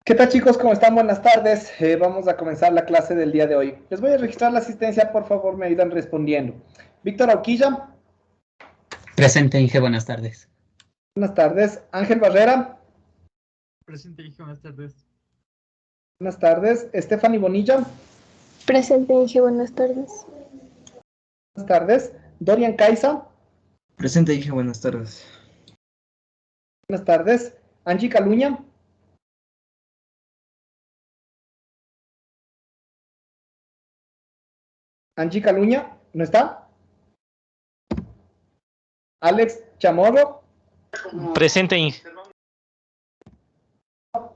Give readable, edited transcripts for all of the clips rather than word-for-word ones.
¿Qué tal, chicos? ¿Cómo están? Buenas tardes. Vamos a comenzar la clase del día de hoy. Les voy a registrar la asistencia, por favor, me ayudan respondiendo. Víctor Auquilla. Presente, Inge, buenas tardes. Buenas tardes. Ángel Barrera. Presente, Inge, buenas tardes. Buenas tardes. Stephanie Bonilla. Presente, Inge, buenas tardes. Buenas tardes. Dorian Caiza. Presente, Inge, buenas tardes. Buenas tardes. Angie Caluña. Angie Caluña, ¿no está? Alex Chamorro. Presente, Inge.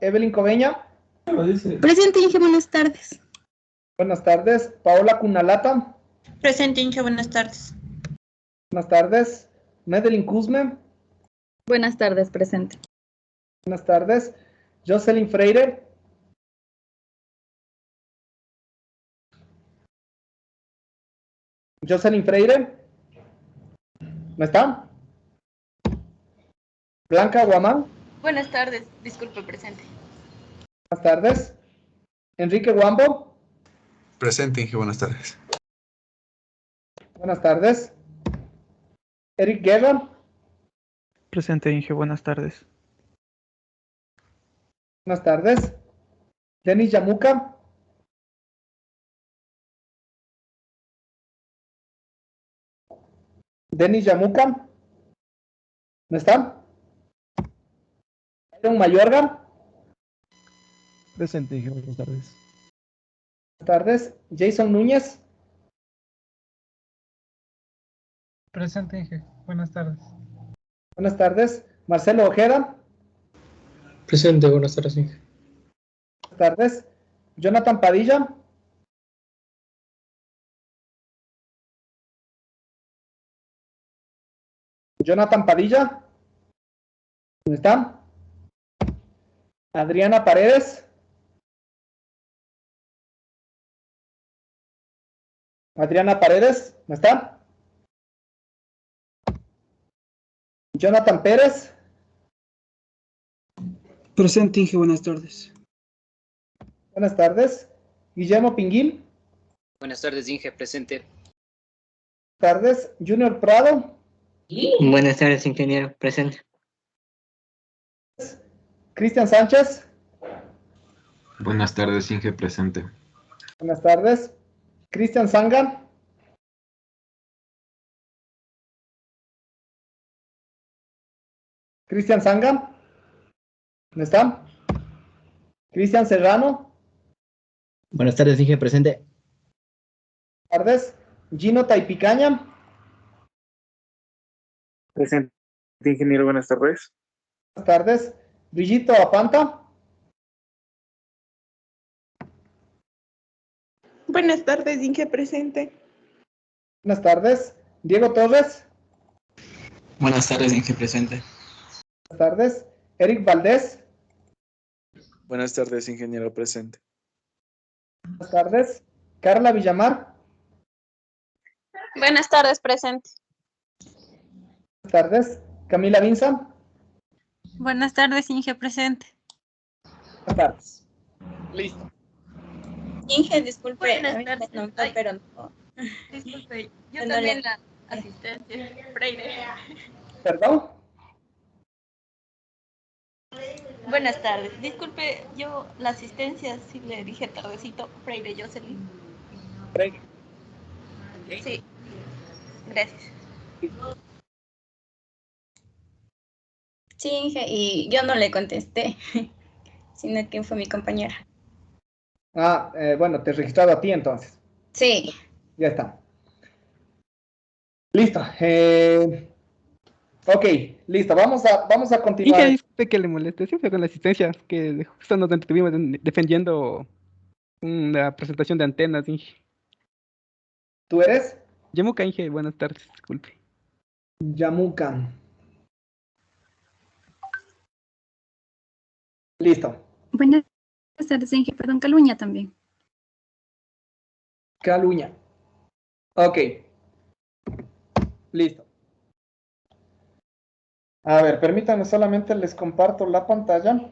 Evelyn Coveña. Presente, Inge, buenas tardes. Buenas tardes. Paola Cunalata. Presente, Inge, buenas tardes. Buenas tardes. Medelin Cusme. Buenas tardes, presente. Buenas tardes. Jocelyn Freire. Jocelyn Freire. ¿No está? Blanca Guamán. Buenas tardes, disculpe, presente. Buenas tardes. Enrique Guambo. Presente, Inge, buenas tardes. Buenas tardes. Eric Guerra. Presente, Inge, buenas tardes. Buenas tardes. Denis Yamuca. Denis Yamuca. ¿No está? Iron Mayorga. Presente, Inge, buenas tardes. Buenas tardes. Jason Núñez. Presente, Inge, buenas tardes. Buenas tardes. Marcelo Ojeda. Presente, buenas tardes, Inge. Buenas tardes. Jonathan Padilla. Jonathan Padilla. ¿Dónde está? Adriana Paredes. Adriana Paredes. ¿No está? Jonathan Pérez. Presente, Inge, buenas tardes. Buenas tardes. Guillermo Pinguín. Buenas tardes, Inge, presente. Buenas tardes. Junior Prado. Buenas tardes, ingeniero, presente. Cristian Sánchez. Buenas tardes, Inge, presente. Buenas tardes. Cristian Sanga. Cristian Sanga. ¿Dónde está? Cristian Serrano. Buenas tardes, Inge, presente. Buenas tardes. Gino Taipicaña. Presente, ingeniero, buenas tardes. Buenas tardes. Brigito Apanta. Buenas tardes, Inge, presente. Buenas tardes. Diego Torres. Buenas tardes, Inge, presente. Buenas tardes. Eric Valdés. Buenas tardes, ingeniero, presente. Buenas tardes. Carla Villamar. Buenas tardes, presente. Buenas tardes. Camila Vinza. Buenas tardes, Inge, presente. Buenas tardes. Listo. Inge, disculpe. Buenas tardes. No, Ay. pero no. Disculpe, yo No también le- la asistencia, Freire. ¿Perdón? Buenas tardes, disculpe, yo la asistencia, sí le dije tardecito, Freire Jocelyn. Freire. Sí, gracias. Sí, Inge, y yo no le contesté, sino que fue mi compañera. Ah, bueno, te he registrado a ti entonces. Sí. Ya está. Listo. Ok, listo. Vamos a continuar. Inge, disculpe que le moleste, siempre con la asistencia, que justo nos estuvimos defendiendo una presentación de antenas, Inge. ¿Tú eres? Yamuca, Inge, buenas tardes, disculpe. Yamuca. Listo. Buenas tardes, Inge, perdón, Caluña también. Caluña. Ok. Listo. A ver, permítanme solamente les comparto la pantalla.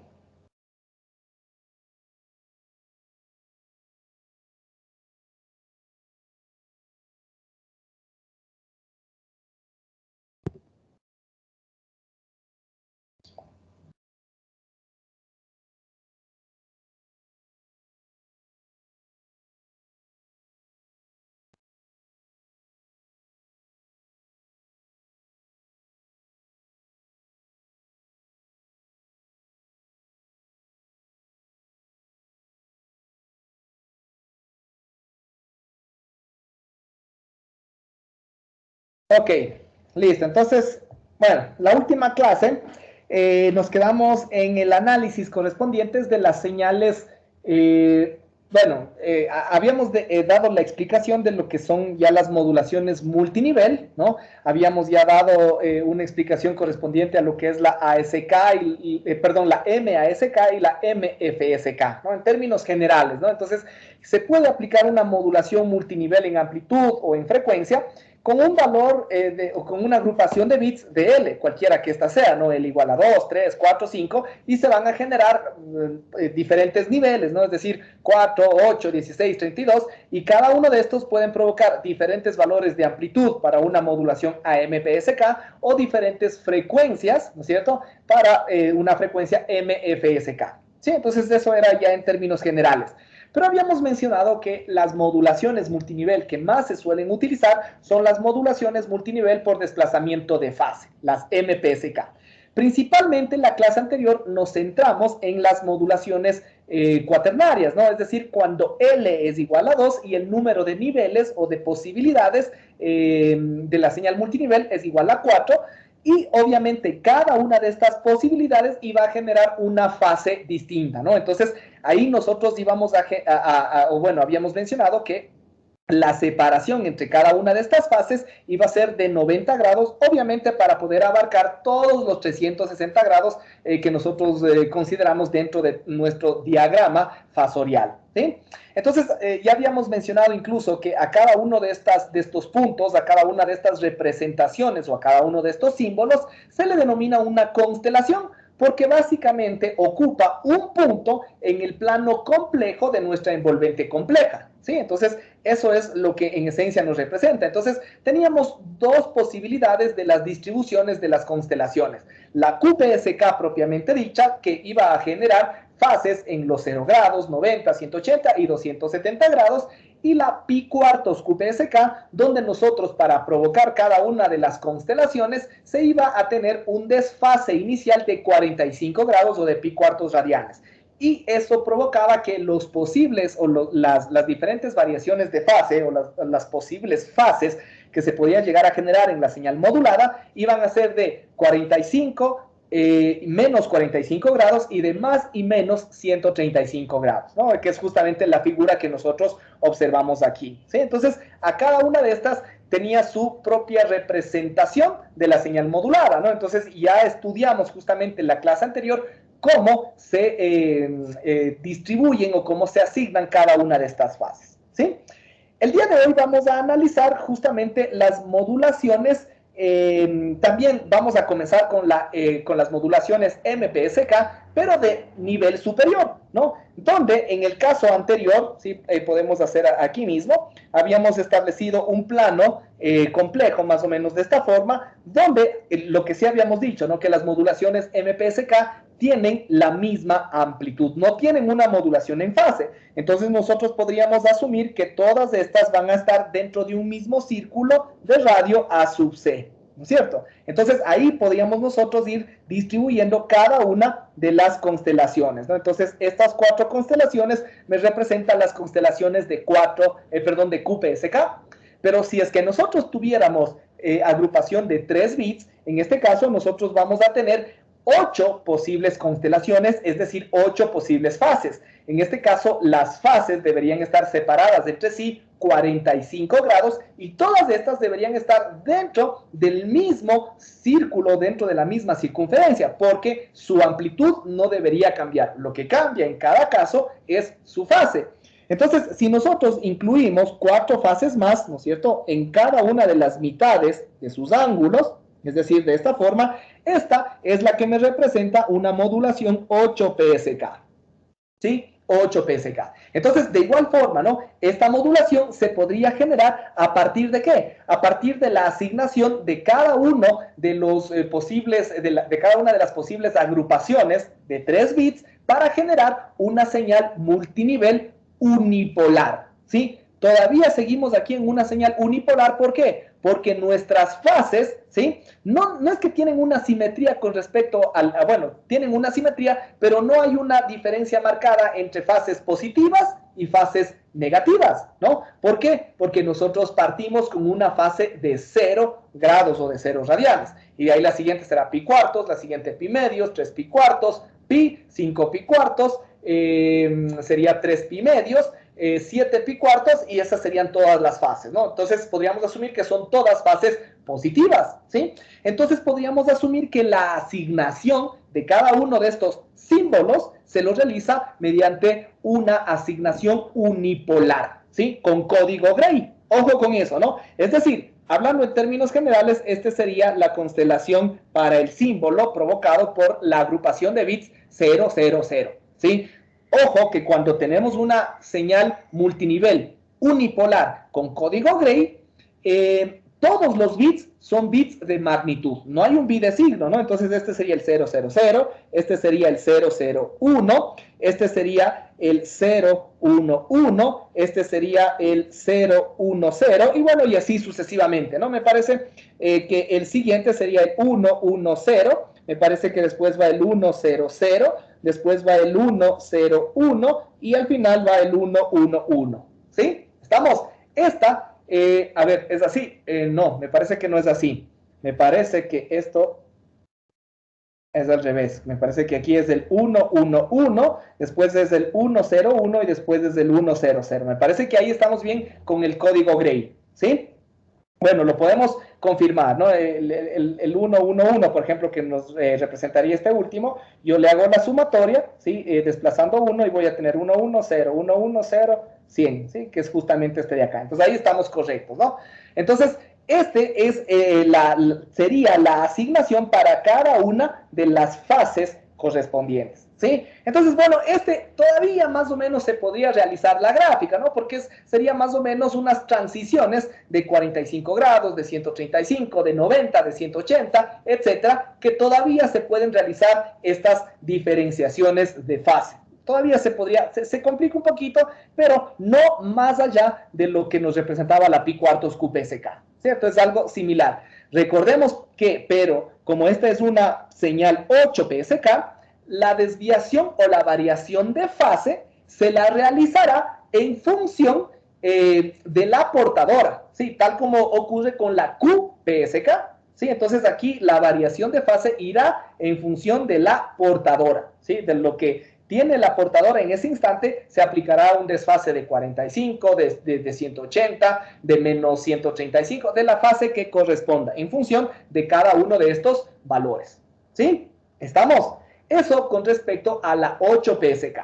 Ok, listo. Entonces, bueno, la última clase nos quedamos en el análisis correspondientes de las señales. Habíamos dado la explicación de lo que son ya las modulaciones multinivel, ¿no? Habíamos ya dado una explicación correspondiente a lo que es la ASK, la MASK y la MFSK, ¿no? En términos generales, ¿no? Entonces, se puede aplicar una modulación multinivel en amplitud o en frecuencia con un valor o con una agrupación de bits de L, cualquiera que ésta sea, ¿no? L igual a 2, 3, 4, 5, y se van a generar diferentes niveles, ¿no? Es decir, 4, 8, 16, 32, y cada uno de estos pueden provocar diferentes valores de amplitud para una modulación AMPSK o diferentes frecuencias, ¿no es cierto?, para una frecuencia MFSK. ¿Sí? Entonces, eso era ya en términos generales. Pero habíamos mencionado que las modulaciones multinivel que más se suelen utilizar son las modulaciones multinivel por desplazamiento de fase, las MPSK. Principalmente en la clase anterior nos centramos en las modulaciones cuaternarias, ¿no? Es decir, cuando L es igual a 2 y el número de niveles o de posibilidades de la señal multinivel es igual a 4, y obviamente cada una de estas posibilidades iba a generar una fase distinta, ¿no? Entonces, ahí nosotros íbamos habíamos mencionado que la separación entre cada una de estas fases iba a ser de 90 grados, obviamente para poder abarcar todos los 360 grados que nosotros consideramos dentro de nuestro diagrama fasorial, ¿sí? Entonces, ya habíamos mencionado incluso que a cada uno de estos puntos, a cada una de estas representaciones o a cada uno de estos símbolos, se le denomina una constelación, porque básicamente ocupa un punto en el plano complejo de nuestra envolvente compleja, ¿sí? Entonces, eso es lo que en esencia nos representa. Entonces, teníamos dos posibilidades de las distribuciones de las constelaciones. La QPSK propiamente dicha, que iba a generar fases en los 0 grados, 90, 180 y 270 grados, y la pi cuartos QPSK, donde nosotros para provocar cada una de las constelaciones se iba a tener un desfase inicial de 45 grados o de pi cuartos radianes. Y eso provocaba que los posibles o las diferentes variaciones de fase o las posibles fases que se podían llegar a generar en la señal modulada iban a ser de 45, menos 45 grados y de más y menos 135 grados, ¿no? Que es justamente la figura que nosotros observamos aquí, ¿sí? Entonces, a cada una de estas tenía su propia representación de la señal modulada, ¿no? Entonces, ya estudiamos justamente en la clase anterior cómo se distribuyen o cómo se asignan cada una de estas fases, ¿sí? El día de hoy vamos a analizar justamente las modulaciones. También vamos a comenzar con las modulaciones MPSK, pero de nivel superior, ¿no? Donde en el caso anterior, ¿sí? Podemos hacer aquí mismo, habíamos establecido un plano complejo, más o menos de esta forma, donde lo que sí habíamos dicho, ¿no? Que las modulaciones MPSK tienen la misma amplitud, no tienen una modulación en fase. Entonces nosotros podríamos asumir que todas estas van a estar dentro de un mismo círculo de radio A sub C, ¿no es cierto? Entonces ahí podríamos nosotros ir distribuyendo cada una de las constelaciones, ¿no? Entonces estas 4 constelaciones me representan las constelaciones de QPSK, pero si es que nosotros tuviéramos agrupación de 3 bits, en este caso nosotros vamos a tener 8 posibles constelaciones, es decir, 8 posibles fases. En este caso, las fases deberían estar separadas entre sí 45 grados y todas estas deberían estar dentro del mismo círculo, dentro de la misma circunferencia, porque su amplitud no debería cambiar. Lo que cambia en cada caso es su fase. Entonces, si nosotros incluimos 4 fases más, ¿no es cierto?, en cada una de las mitades de sus ángulos, es decir, de esta forma, esta es la que me representa una modulación 8 PSK, ¿sí? 8 PSK. Entonces, de igual forma, ¿no? Esta modulación se podría generar a partir de ¿qué? A partir de la asignación de cada uno de los de cada una de las posibles agrupaciones de 3 bits para generar una señal multinivel unipolar, ¿sí? Todavía seguimos aquí en una señal unipolar, ¿por qué? Porque nuestras fases, ¿sí? No es que tienen una simetría con respecto bueno, tienen una simetría, pero no hay una diferencia marcada entre fases positivas y fases negativas, ¿no? ¿Por qué? Porque nosotros partimos con una fase de 0 grados o de 0 radianes. Y de ahí la siguiente será pi cuartos, la siguiente pi medios, 3 pi cuartos, pi, 5 pi cuartos, sería 3 pi medios, 7 pi cuartos, y esas serían todas las fases, ¿no? Entonces podríamos asumir que son todas fases positivas, ¿sí? Entonces podríamos asumir que la asignación de cada uno de estos símbolos se los realiza mediante una asignación unipolar, ¿sí? Con código Gray. Ojo con eso, ¿no? Es decir, hablando en términos generales, esta sería la constelación para el símbolo provocado por la agrupación de bits 000, ¿sí? Ojo que cuando tenemos una señal multinivel unipolar con código Gray, todos los bits son bits de magnitud. No hay un bit de signo, ¿no? Entonces este sería el 000, este sería el 001, este sería el 011, este sería el 010, y bueno, y así sucesivamente, ¿no? Me parece que el siguiente sería el 110, me parece que después va el 100, después va el 101 y al final va el 111, ¿sí? ¿Estamos? Esta... a ver, ¿es así? No, me parece que no es así. Me parece que esto es al revés. Me parece que aquí es el 111, después es el 101 y después es el 100. Me parece que ahí estamos bien con el código Gray, ¿sí? Bueno, lo podemos confirmar, ¿no? El 111, por ejemplo, que nos representaría este último, yo le hago la sumatoria, ¿sí? Desplazando 1 y voy a tener 110, 100, ¿sí? Que es justamente este de acá. Entonces ahí estamos correctos, ¿no? Entonces, este es, sería la asignación para cada una de las fases correspondientes, ¿sí? Entonces, bueno, este todavía más o menos se podría realizar la gráfica, ¿no? Porque sería más o menos unas transiciones de 45 grados, de 135, de 90, de 180, etcétera, que todavía se pueden realizar estas diferenciaciones de fase. Todavía se podría, se complica un poquito, pero no más allá de lo que nos representaba la pi cuartos QPSK, ¿cierto? Es algo similar. Recordemos que, pero como esta es una señal 8 PSK, la desviación o la variación de fase se la realizará en función de la portadora, ¿sí? Tal como ocurre con la QPSK, ¿sí? Entonces aquí la variación de fase irá en función de la portadora, ¿sí? De lo que tiene la portadora en ese instante, se aplicará un desfase de 45, de 180, de menos 135, de la fase que corresponda, en función de cada uno de estos valores, ¿sí? ¿Estamos? Eso con respecto a la 8 PSK.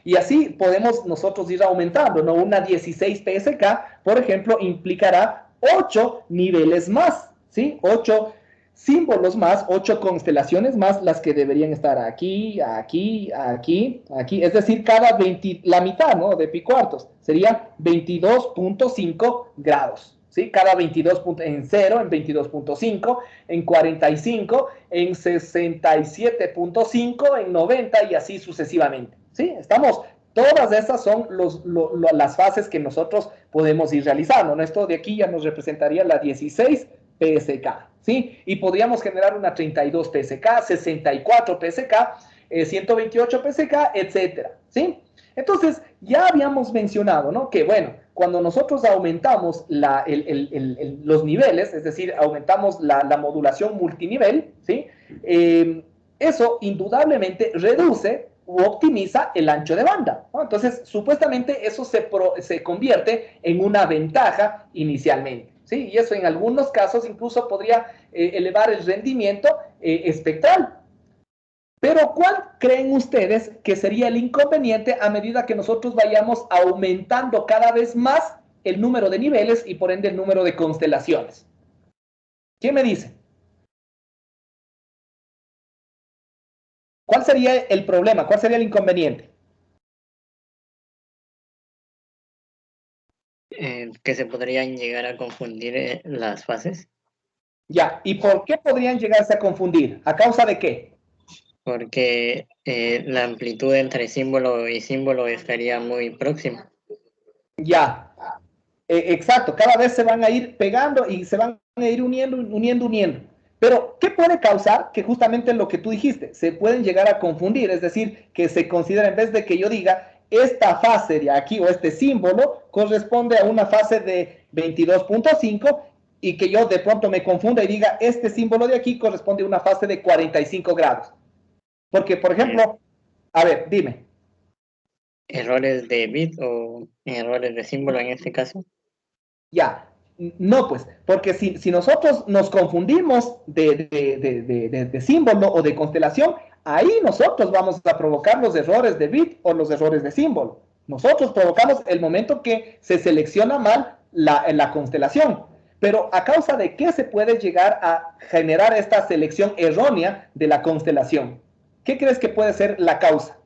Y así podemos nosotros ir aumentando, ¿no? Una 16 PSK, por ejemplo, implicará 8 niveles más, ¿sí? 8 símbolos más, 8 constelaciones más, las que deberían estar aquí, aquí, aquí, aquí, es decir, cada 20, la mitad, ¿no? De pi cuartos, sería 22.5 grados, ¿sí? Cada 22 en 0, en 22.5, en 45, en 67.5, en 90 y así sucesivamente, ¿sí? Estamos... Todas estas son las fases que nosotros podemos ir realizando, ¿no? Esto de aquí ya nos representaría la 16 PSK, ¿sí? Y podríamos generar una 32 PSK, 64 PSK, 128 PSK, etcétera, ¿sí? Entonces, ya habíamos mencionado, ¿no? Que, bueno, cuando nosotros aumentamos los niveles, es decir, aumentamos la modulación multinivel, ¿sí? Eso indudablemente reduce u optimiza el ancho de banda, ¿no? Entonces, supuestamente eso se convierte en una ventaja inicialmente, ¿sí? Y eso en algunos casos incluso podría elevar el rendimiento espectral. Pero, ¿cuál creen ustedes que sería el inconveniente a medida que nosotros vayamos aumentando cada vez más el número de niveles y por ende el número de constelaciones? ¿Quién me dice? ¿Cuál sería el problema? ¿Cuál sería el inconveniente? Que se podrían llegar a confundir las fases. Ya, ¿y por qué podrían llegarse a confundir? ¿A causa de qué? Porque la amplitud entre símbolo y símbolo estaría muy próxima. Ya, exacto, cada vez se van a ir pegando y se van a ir uniendo. Pero, ¿qué puede causar que justamente lo que tú dijiste, se pueden llegar a confundir? Es decir, que se considera, en vez de que yo diga esta fase de aquí, o este símbolo, corresponde a una fase de 22.5, y que yo de pronto me confunda y diga, este símbolo de aquí corresponde a una fase de 45 grados. Porque, por ejemplo, a ver, dime. ¿Errores de bit o errores de símbolo en este caso? Ya, no pues, porque si nosotros nos confundimos de símbolo o de constelación, ahí nosotros vamos a provocar los errores de bit o los errores de símbolo. Nosotros provocamos el momento que se selecciona mal la constelación. Pero ¿a causa de qué se puede llegar a generar esta selección errónea de la constelación? ¿Qué crees que puede ser la causa?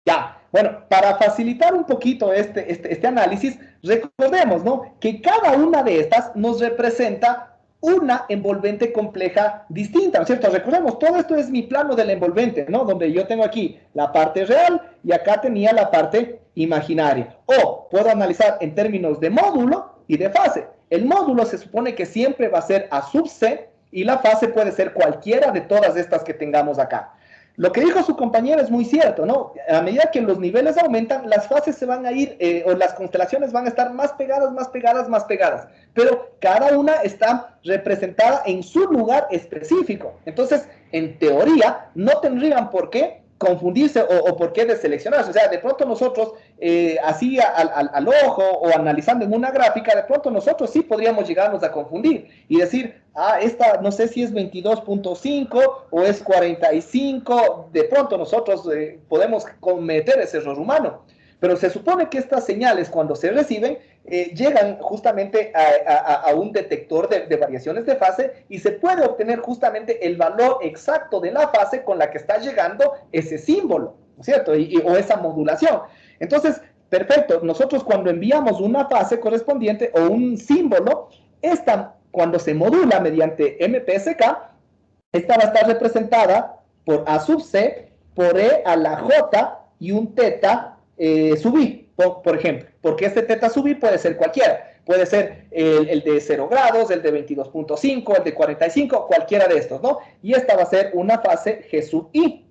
Ya, bueno, para facilitar un poquito este análisis, recordemos, ¿no?, que cada una de estas nos representa una envolvente compleja distinta, ¿no es cierto? Recordemos, todo esto es mi plano de la envolvente, ¿no? Donde yo tengo aquí la parte real y acá tenía la parte imaginaria. O puedo analizar en términos de módulo y de fase. El módulo se supone que siempre va a ser A sub C y la fase puede ser cualquiera de todas estas que tengamos acá. Lo que dijo su compañero es muy cierto, ¿no? A medida que los niveles aumentan, las fases se van a ir, o las constelaciones van a estar más pegadas, más pegadas, más pegadas. Pero cada una está representada en su lugar específico. Entonces, en teoría, no tendrían por qué confundirse o por qué deseleccionarse. O sea, de pronto nosotros, así al ojo o analizando en una gráfica, de pronto nosotros sí podríamos llegarnos a confundir y decir, esta no sé si es 22.5 o es 45, de pronto nosotros podemos cometer ese error humano. Pero se supone que estas señales, cuando se reciben, llegan justamente a un detector de variaciones de fase y se puede obtener justamente el valor exacto de la fase con la que está llegando ese símbolo, ¿no es cierto? O esa modulación. Entonces, perfecto, nosotros cuando enviamos una fase correspondiente o un símbolo, cuando se modula mediante MPSK, esta va a estar representada por A sub C, por E a la J y un teta sub I, por ejemplo, porque este teta sub I puede ser cualquiera, puede ser el de 0 grados, el de 22.5, el de 45, cualquiera de estos, ¿no? Y esta va a ser una fase G sub I,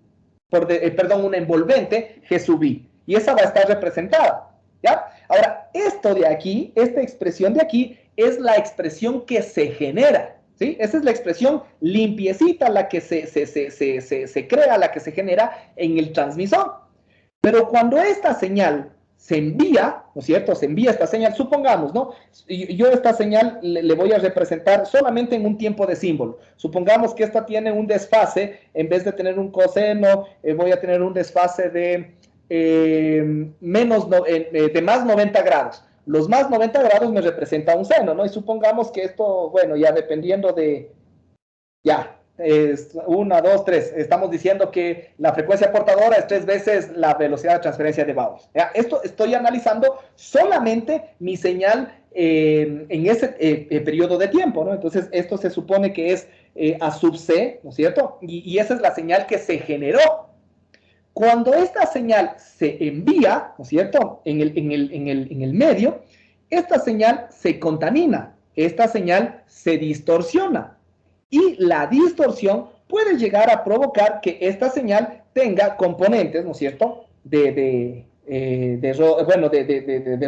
una envolvente G sub I, y esa va a estar representada, ¿ya? Ahora, esto de aquí, esta expresión de aquí, es la expresión que se genera, ¿sí? Esa es la expresión limpiecita, la que se crea, la que se genera en el transmisor. Pero cuando esta señal se envía, ¿no es cierto? Se envía esta señal, supongamos, ¿no? Yo esta señal le voy a representar solamente en un tiempo de símbolo. Supongamos que esta tiene un desfase, en vez de tener un coseno, voy a tener un desfase de más 90 grados. Los más 90 grados me representa un seno, ¿no? Y supongamos que esto, bueno, ya dependiendo de, es 1, 2, 3. Estamos diciendo que la frecuencia portadora es 3 veces la velocidad de transferencia de Gauss. Esto estoy analizando solamente mi señal en ese periodo de tiempo, ¿no? Entonces, esto se supone que es A sub C, ¿no es cierto? Y esa es la señal que se generó. Cuando esta señal se envía, ¿no es cierto?, en el medio, esta señal se contamina, esta señal se distorsiona. Y la distorsión puede llegar a provocar que esta señal tenga componentes, ¿no es cierto?, de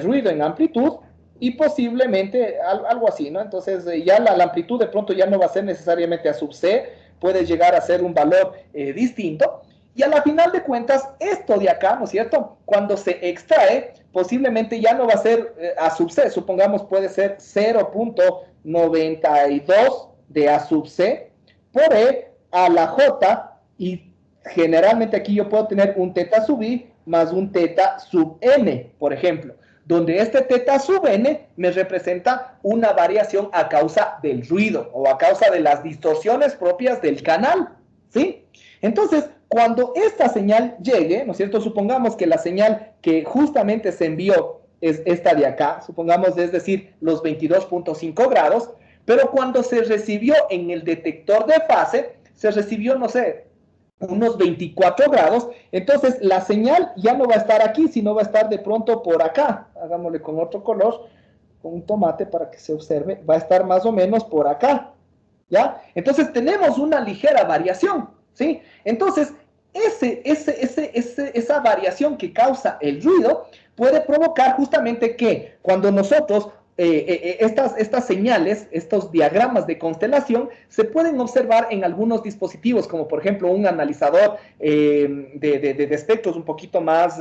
ruido en amplitud y posiblemente algo así, ¿no? Entonces ya la amplitud de pronto ya no va a ser necesariamente A sub C, puede llegar a ser un valor distinto. Y a la final de cuentas, esto de acá, ¿no es cierto?, cuando se extrae, posiblemente ya no va a ser A sub C, supongamos puede ser 0.92 de A sub C por E a la J, y generalmente aquí yo puedo tener un teta sub I más un teta sub N, por ejemplo, donde este teta sub N me representa una variación a causa del ruido o a causa de las distorsiones propias del canal, ¿sí? Entonces, cuando esta señal llegue, ¿no es cierto?, supongamos que la señal que justamente se envió es esta de acá, supongamos, es decir, los 22.5 grados, pero cuando se recibió en el detector de fase, se recibió, no sé, unos 24 grados, entonces la señal ya no va a estar aquí, sino va a estar de pronto por acá. Hagámosle con otro color, con un tomate para que se observe, va a estar más o menos por acá. ¿ya? Entonces tenemos una ligera variación, ¿sí? Entonces, esa variación que causa el ruido puede provocar justamente que cuando nosotros estas señales, estos diagramas de constelación, se pueden observar en algunos dispositivos, como por ejemplo un analizador de espectros un poquito más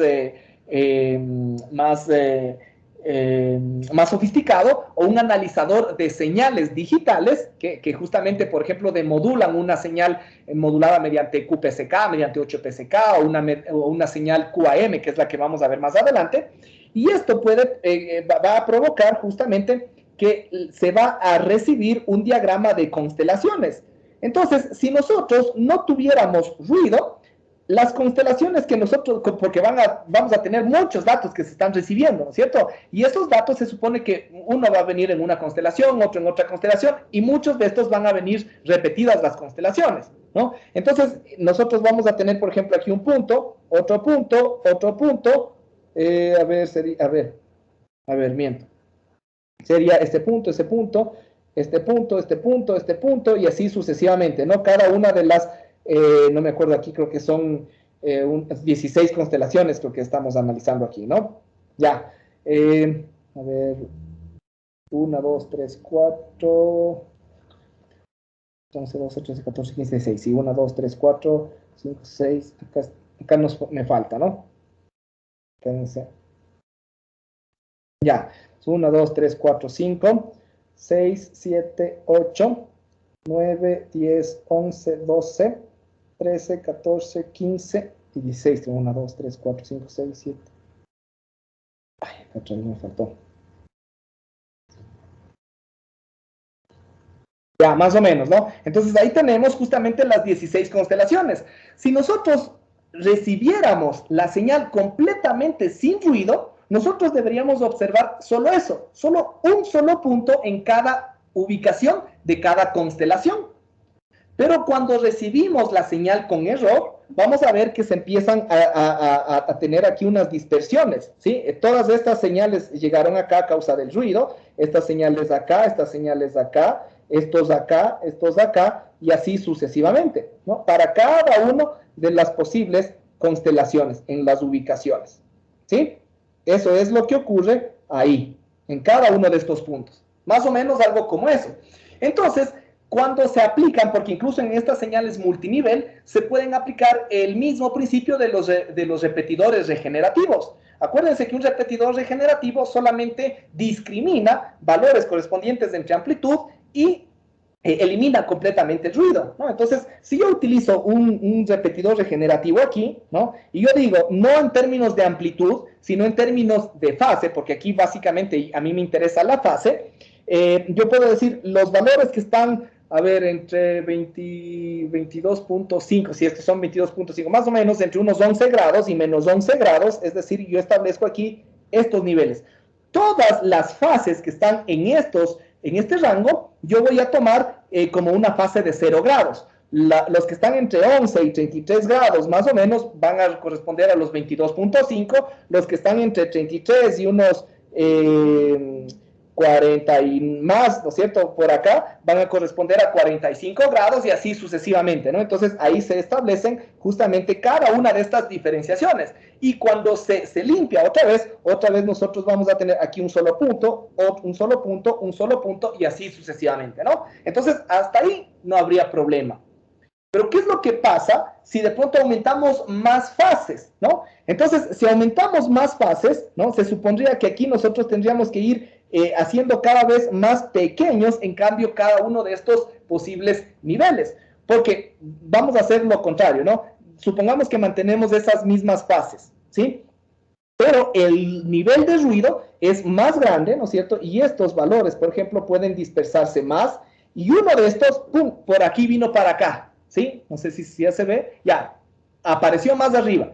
sofisticado, o un analizador de señales digitales que justamente, por ejemplo, demodulan una señal modulada mediante QPSK, mediante 8PSK, o una señal QAM, que es la que vamos a ver más adelante. Y esto va a provocar justamente que se va a recibir un diagrama de constelaciones. Entonces, si nosotros no tuviéramos ruido, las constelaciones que nosotros, porque vamos a tener muchos datos que se están recibiendo, ¿no es cierto? Y esos datos se supone que uno va a venir en una constelación, otro en otra constelación, y muchos de estos van a venir repetidas las constelaciones, ¿no? Entonces, nosotros vamos a tener, por ejemplo, aquí un punto, otro punto, otro punto, miento. Sería este punto, ese punto, este punto, este punto, este punto, y así sucesivamente, ¿no? Cada una de las, no me acuerdo aquí, creo que son 16 constelaciones, creo que estamos analizando aquí, ¿no? Ya. A ver, 1, 2, 3, 4, 11, 12, 13, 14, 15, 16, sí, 1, 2, 3, 4, 5, 6, acá me falta, ¿no? Quédense. Ya, 1, 2, 3, 4, 5, 6, 7, 8, 9, 10, 11, 12, 13, 14, 15 y 16. 1, 2, 3, 4, 5, 6, 7. Ay, otra vez me faltó. Ya, más o menos, ¿no? Entonces ahí tenemos justamente las 16 constelaciones. Si nosotros recibiéramos la señal completamente sin ruido, nosotros deberíamos observar solo eso, solo un solo punto en cada ubicación de cada constelación. Pero cuando recibimos la señal con error, vamos a ver que se empiezan a tener aquí unas dispersiones, ¿sí? Todas estas señales llegaron acá a causa del ruido, estas señales acá, estas señales acá, estos acá, y así sucesivamente, ¿no? Para cada una de las posibles constelaciones en las ubicaciones, ¿sí? Eso es lo que ocurre ahí, en cada uno de estos puntos. Más o menos algo como eso. Entonces, cuando se aplican, porque incluso en estas señales multinivel, se pueden aplicar el mismo principio de los repetidores regenerativos. Acuérdense que un repetidor regenerativo solamente discrimina valores correspondientes entre amplitud y elimina completamente el ruido, ¿no? Entonces, si yo utilizo un repetidor regenerativo aquí, ¿no? Y yo digo, no en términos de amplitud, sino en términos de fase, porque aquí básicamente a mí me interesa la fase, yo puedo decir los valores que están, a ver, entre 22.5, si es que son 22.5, más o menos entre unos 11 grados y menos 11 grados, es decir, yo establezco aquí estos niveles. Todas las fases que están en este rango, yo voy a tomar como una fase de 0 grados. Los que están entre 11 y 33 grados, más o menos, van a corresponder a los 22.5. Los que están entre 33 y unos 40 y más, ¿no es cierto?, por acá, van a corresponder a 45 grados y así sucesivamente, ¿no? Entonces, ahí se establecen justamente cada una de estas diferenciaciones. Y cuando se limpia otra vez nosotros vamos a tener aquí un solo punto, un solo punto, un solo punto y así sucesivamente, ¿no? Entonces, hasta ahí no habría problema. Pero, ¿qué es lo que pasa si de pronto aumentamos más fases, ¿no? Entonces, si aumentamos más fases, ¿no? Se supondría que aquí nosotros tendríamos que ir haciendo cada vez más pequeños, en cambio, cada uno de estos posibles niveles. Porque vamos a hacer lo contrario, ¿no? Supongamos que mantenemos esas mismas fases, ¿sí? Pero el nivel de ruido es más grande, ¿no es cierto? Y estos valores, por ejemplo, pueden dispersarse más. Y uno de estos, ¡pum!, por aquí vino para acá, ¿sí? No sé si ya se ve, ya, apareció más arriba.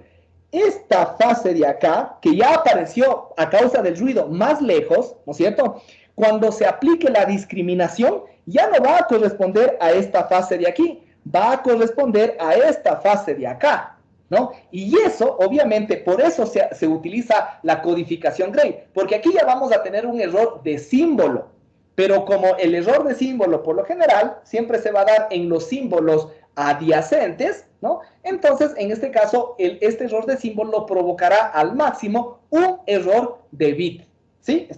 Esta fase de acá, que ya apareció a causa del ruido más lejos, ¿no es cierto? Cuando se aplique la discriminación, ya no va a corresponder a esta fase de aquí, va a corresponder a esta fase de acá, ¿no? Y eso, obviamente, por eso se utiliza la codificación Gray, porque aquí ya vamos a tener un error de símbolo. Pero como el error de símbolo, por lo general, siempre se va a dar en los símbolos adyacentes, ¿no? Entonces, en este caso, este error de símbolo provocará al máximo un error de bit, ¿sí?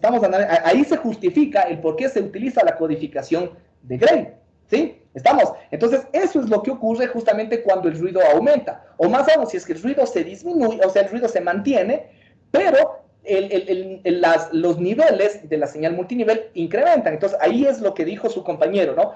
Ahí se justifica el por qué se utiliza la codificación de Gray, ¿sí? Entonces, eso es lo que ocurre justamente cuando el ruido aumenta. O más aún, si es que el ruido se disminuye, o sea, el ruido se mantiene, pero los niveles de la señal multinivel incrementan. Entonces, ahí es lo que dijo su compañero, ¿no?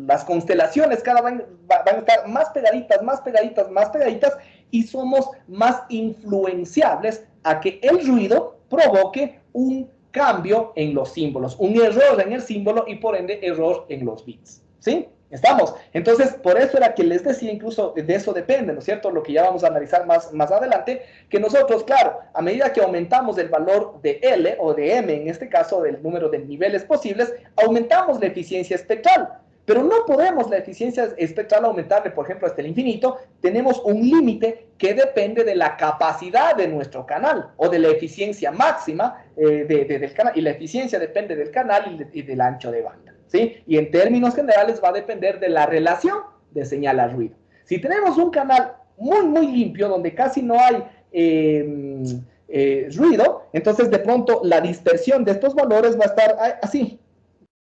Las constelaciones van a estar más pegaditas, más pegaditas, más pegaditas, y somos más influenciables a que el ruido provoque un cambio en los símbolos, un error en el símbolo y por ende error en los bits, ¿sí? ¿Estamos? Entonces, por eso era que les decía, incluso de eso depende, ¿no es cierto? Lo que ya vamos a analizar más adelante, que nosotros, claro, a medida que aumentamos el valor de L o de M, en este caso del número de niveles posibles, aumentamos la eficiencia espectral. Pero no podemos la eficiencia espectral aumentarle, por ejemplo, hasta el infinito. Tenemos un límite que depende de la capacidad de nuestro canal o de la eficiencia máxima del canal. Y la eficiencia depende del canal y del ancho de banda, ¿sí? Y en términos generales va a depender de la relación de señal a ruido. Si tenemos un canal muy limpio, donde casi no hay ruido, entonces de pronto la dispersión de estos valores va a estar así,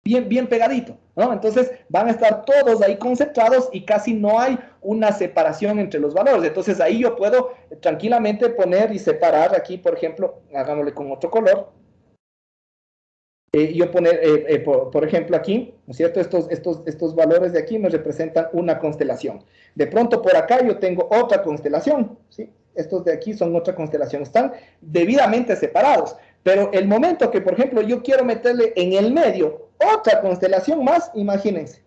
bien pegadito, ¿no? Entonces van a estar todos ahí concentrados y casi no hay una separación entre los valores. Entonces ahí yo puedo tranquilamente poner y separar aquí, por ejemplo, hagámosle con otro color. Yo poner, por ejemplo, aquí, ¿no es cierto? Estos valores de aquí me representan una constelación. De pronto por acá yo tengo otra constelación, ¿sí? Estos de aquí son otra constelación, están debidamente separados. Pero el momento que, por ejemplo, yo quiero meterle en el medio otra constelación más, imagínense,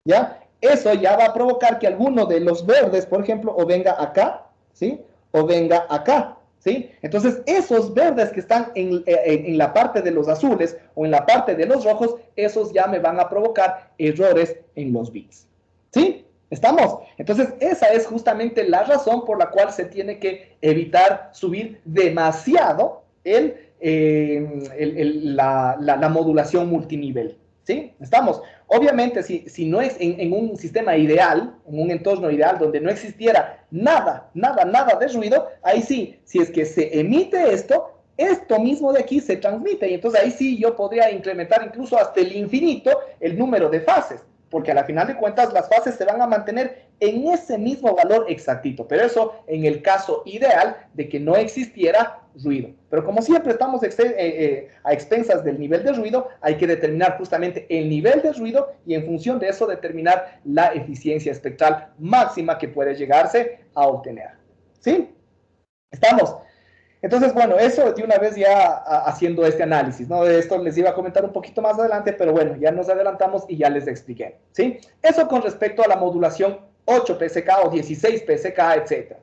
¿ya? Eso ya va a provocar que alguno de los verdes, por ejemplo, o venga acá, ¿sí? O venga acá, ¿sí? Entonces, esos verdes que están en la parte de los azules o en la parte de los rojos, esos ya me van a provocar errores en los bits, ¿sí? ¿Estamos? Entonces, esa es justamente la razón por la cual se tiene que evitar subir demasiado la modulación multinivel, ¿sí? ¿Estamos? Obviamente, si no es en un sistema ideal, en un entorno ideal donde no existiera nada de ruido, ahí sí, si es que se emite esto mismo de aquí se transmite, y entonces ahí sí yo podría incrementar incluso hasta el infinito el número de fases, porque a la final de cuentas las fases se van a mantener en ese mismo valor exactito, pero eso en el caso ideal de que no existiera ruido. Pero como siempre estamos a expensas del nivel de ruido, hay que determinar justamente el nivel de ruido y en función de eso determinar la eficiencia espectral máxima que puede llegarse a obtener, ¿sí? ¿Estamos? Entonces, bueno, eso de una vez ya haciendo este análisis, ¿no? De esto les iba a comentar un poquito más adelante, pero bueno, ya nos adelantamos y ya les expliqué, ¿sí? Eso con respecto a la modulación 8 PSK o 16 PSK, etc.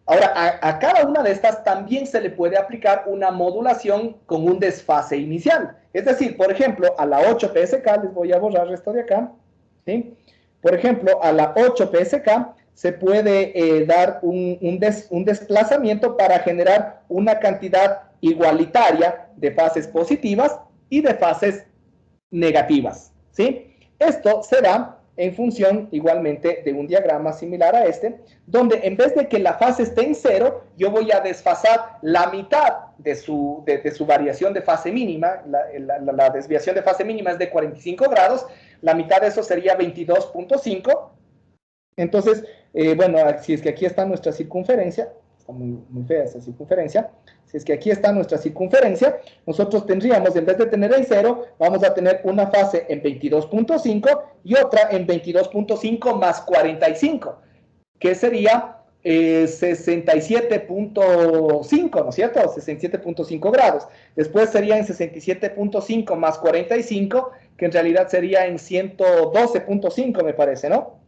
Ahora, a cada una de estas también se le puede aplicar una modulación con un desfase inicial. Es decir, por ejemplo, a la 8 PSK, les voy a borrar esto de acá, ¿sí? Por ejemplo, a la 8 PSK se puede dar un desplazamiento para generar una cantidad igualitaria de fases positivas y de fases negativas, ¿sí? Esto se da en función igualmente de un diagrama similar a este, donde en vez de que la fase esté en 0, yo voy a desfasar la mitad de su variación de fase mínima. La desviación de fase mínima es de 45 grados, la mitad de eso sería 22.5. Entonces, bueno, si es que aquí está nuestra circunferencia, está muy fea esa circunferencia, si es que aquí está nuestra circunferencia, nosotros tendríamos, en vez de tener en 0, vamos a tener una fase en 22.5 y otra en 22.5 más 45, que sería 67.5, ¿no es cierto? 67.5 grados. Después sería en 67.5 más 45, que en realidad sería en 112.5, me parece, ¿no?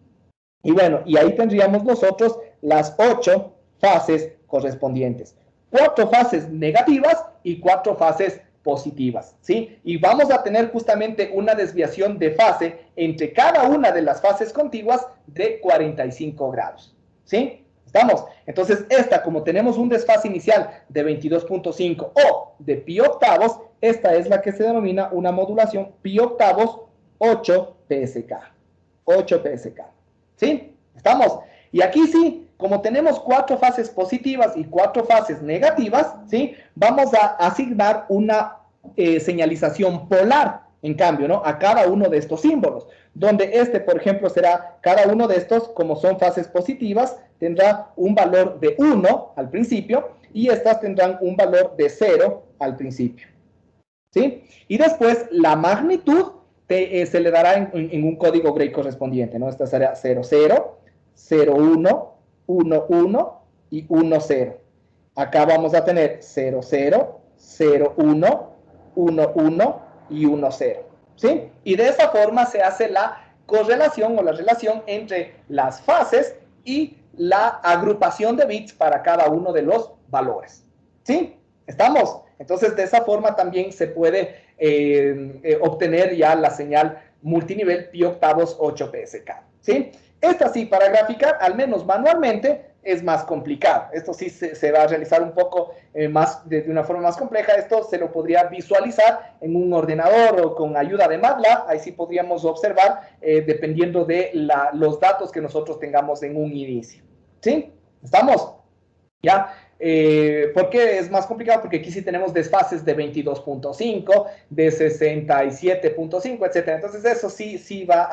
Y bueno, y ahí tendríamos nosotros las 8 fases correspondientes. 4 fases negativas y 4 fases positivas, ¿sí? Y vamos a tener justamente una desviación de fase entre cada una de las fases contiguas de 45 grados, ¿sí? ¿Estamos? Entonces, esta, como tenemos un desfase inicial de 22.5 o de pi octavos, esta es la que se denomina una modulación pi octavos 8 PSK. 8 PSK. ¿Sí? ¿Estamos? Y aquí sí, como tenemos 4 fases positivas y 4 fases negativas, ¿sí? Vamos a asignar una señalización polar, en cambio, ¿no? A cada uno de estos símbolos, donde por ejemplo, será cada uno de estos, como son fases positivas, tendrá un valor de 1 al principio, y estas tendrán un valor de 0 al principio. ¿Sí? Y después, la magnitud se le dará en un código Gray correspondiente, ¿no? Esta será 0, 0, 0, 1, 1, 1 y 1, 0. Acá vamos a tener 0, 0, 0, 1, 1, 1 y 1, 0. ¿Sí? Y de esa forma se hace la correlación o la relación entre las fases y la agrupación de bits para cada uno de los valores. ¿Sí? ¿Estamos? Entonces, de esa forma también se puede obtener ya la señal multinivel pi octavos 8 PSK. ¿Sí? Esta sí, para graficar, al menos manualmente, es más complicado. Esto sí se va a realizar un poco más, de una forma más compleja. Esto se lo podría visualizar en un ordenador o con ayuda de MATLAB. Ahí sí podríamos observar, dependiendo de los datos que nosotros tengamos en un inicio. ¿Sí? ¿Estamos? ¿Ya? ¿Por qué es más complicado? Porque aquí sí tenemos desfases de 22.5, de 67.5, etc. Entonces eso sí va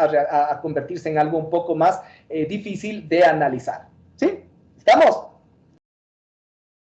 a convertirse en algo un poco más difícil de analizar. ¿Sí? ¿Estamos?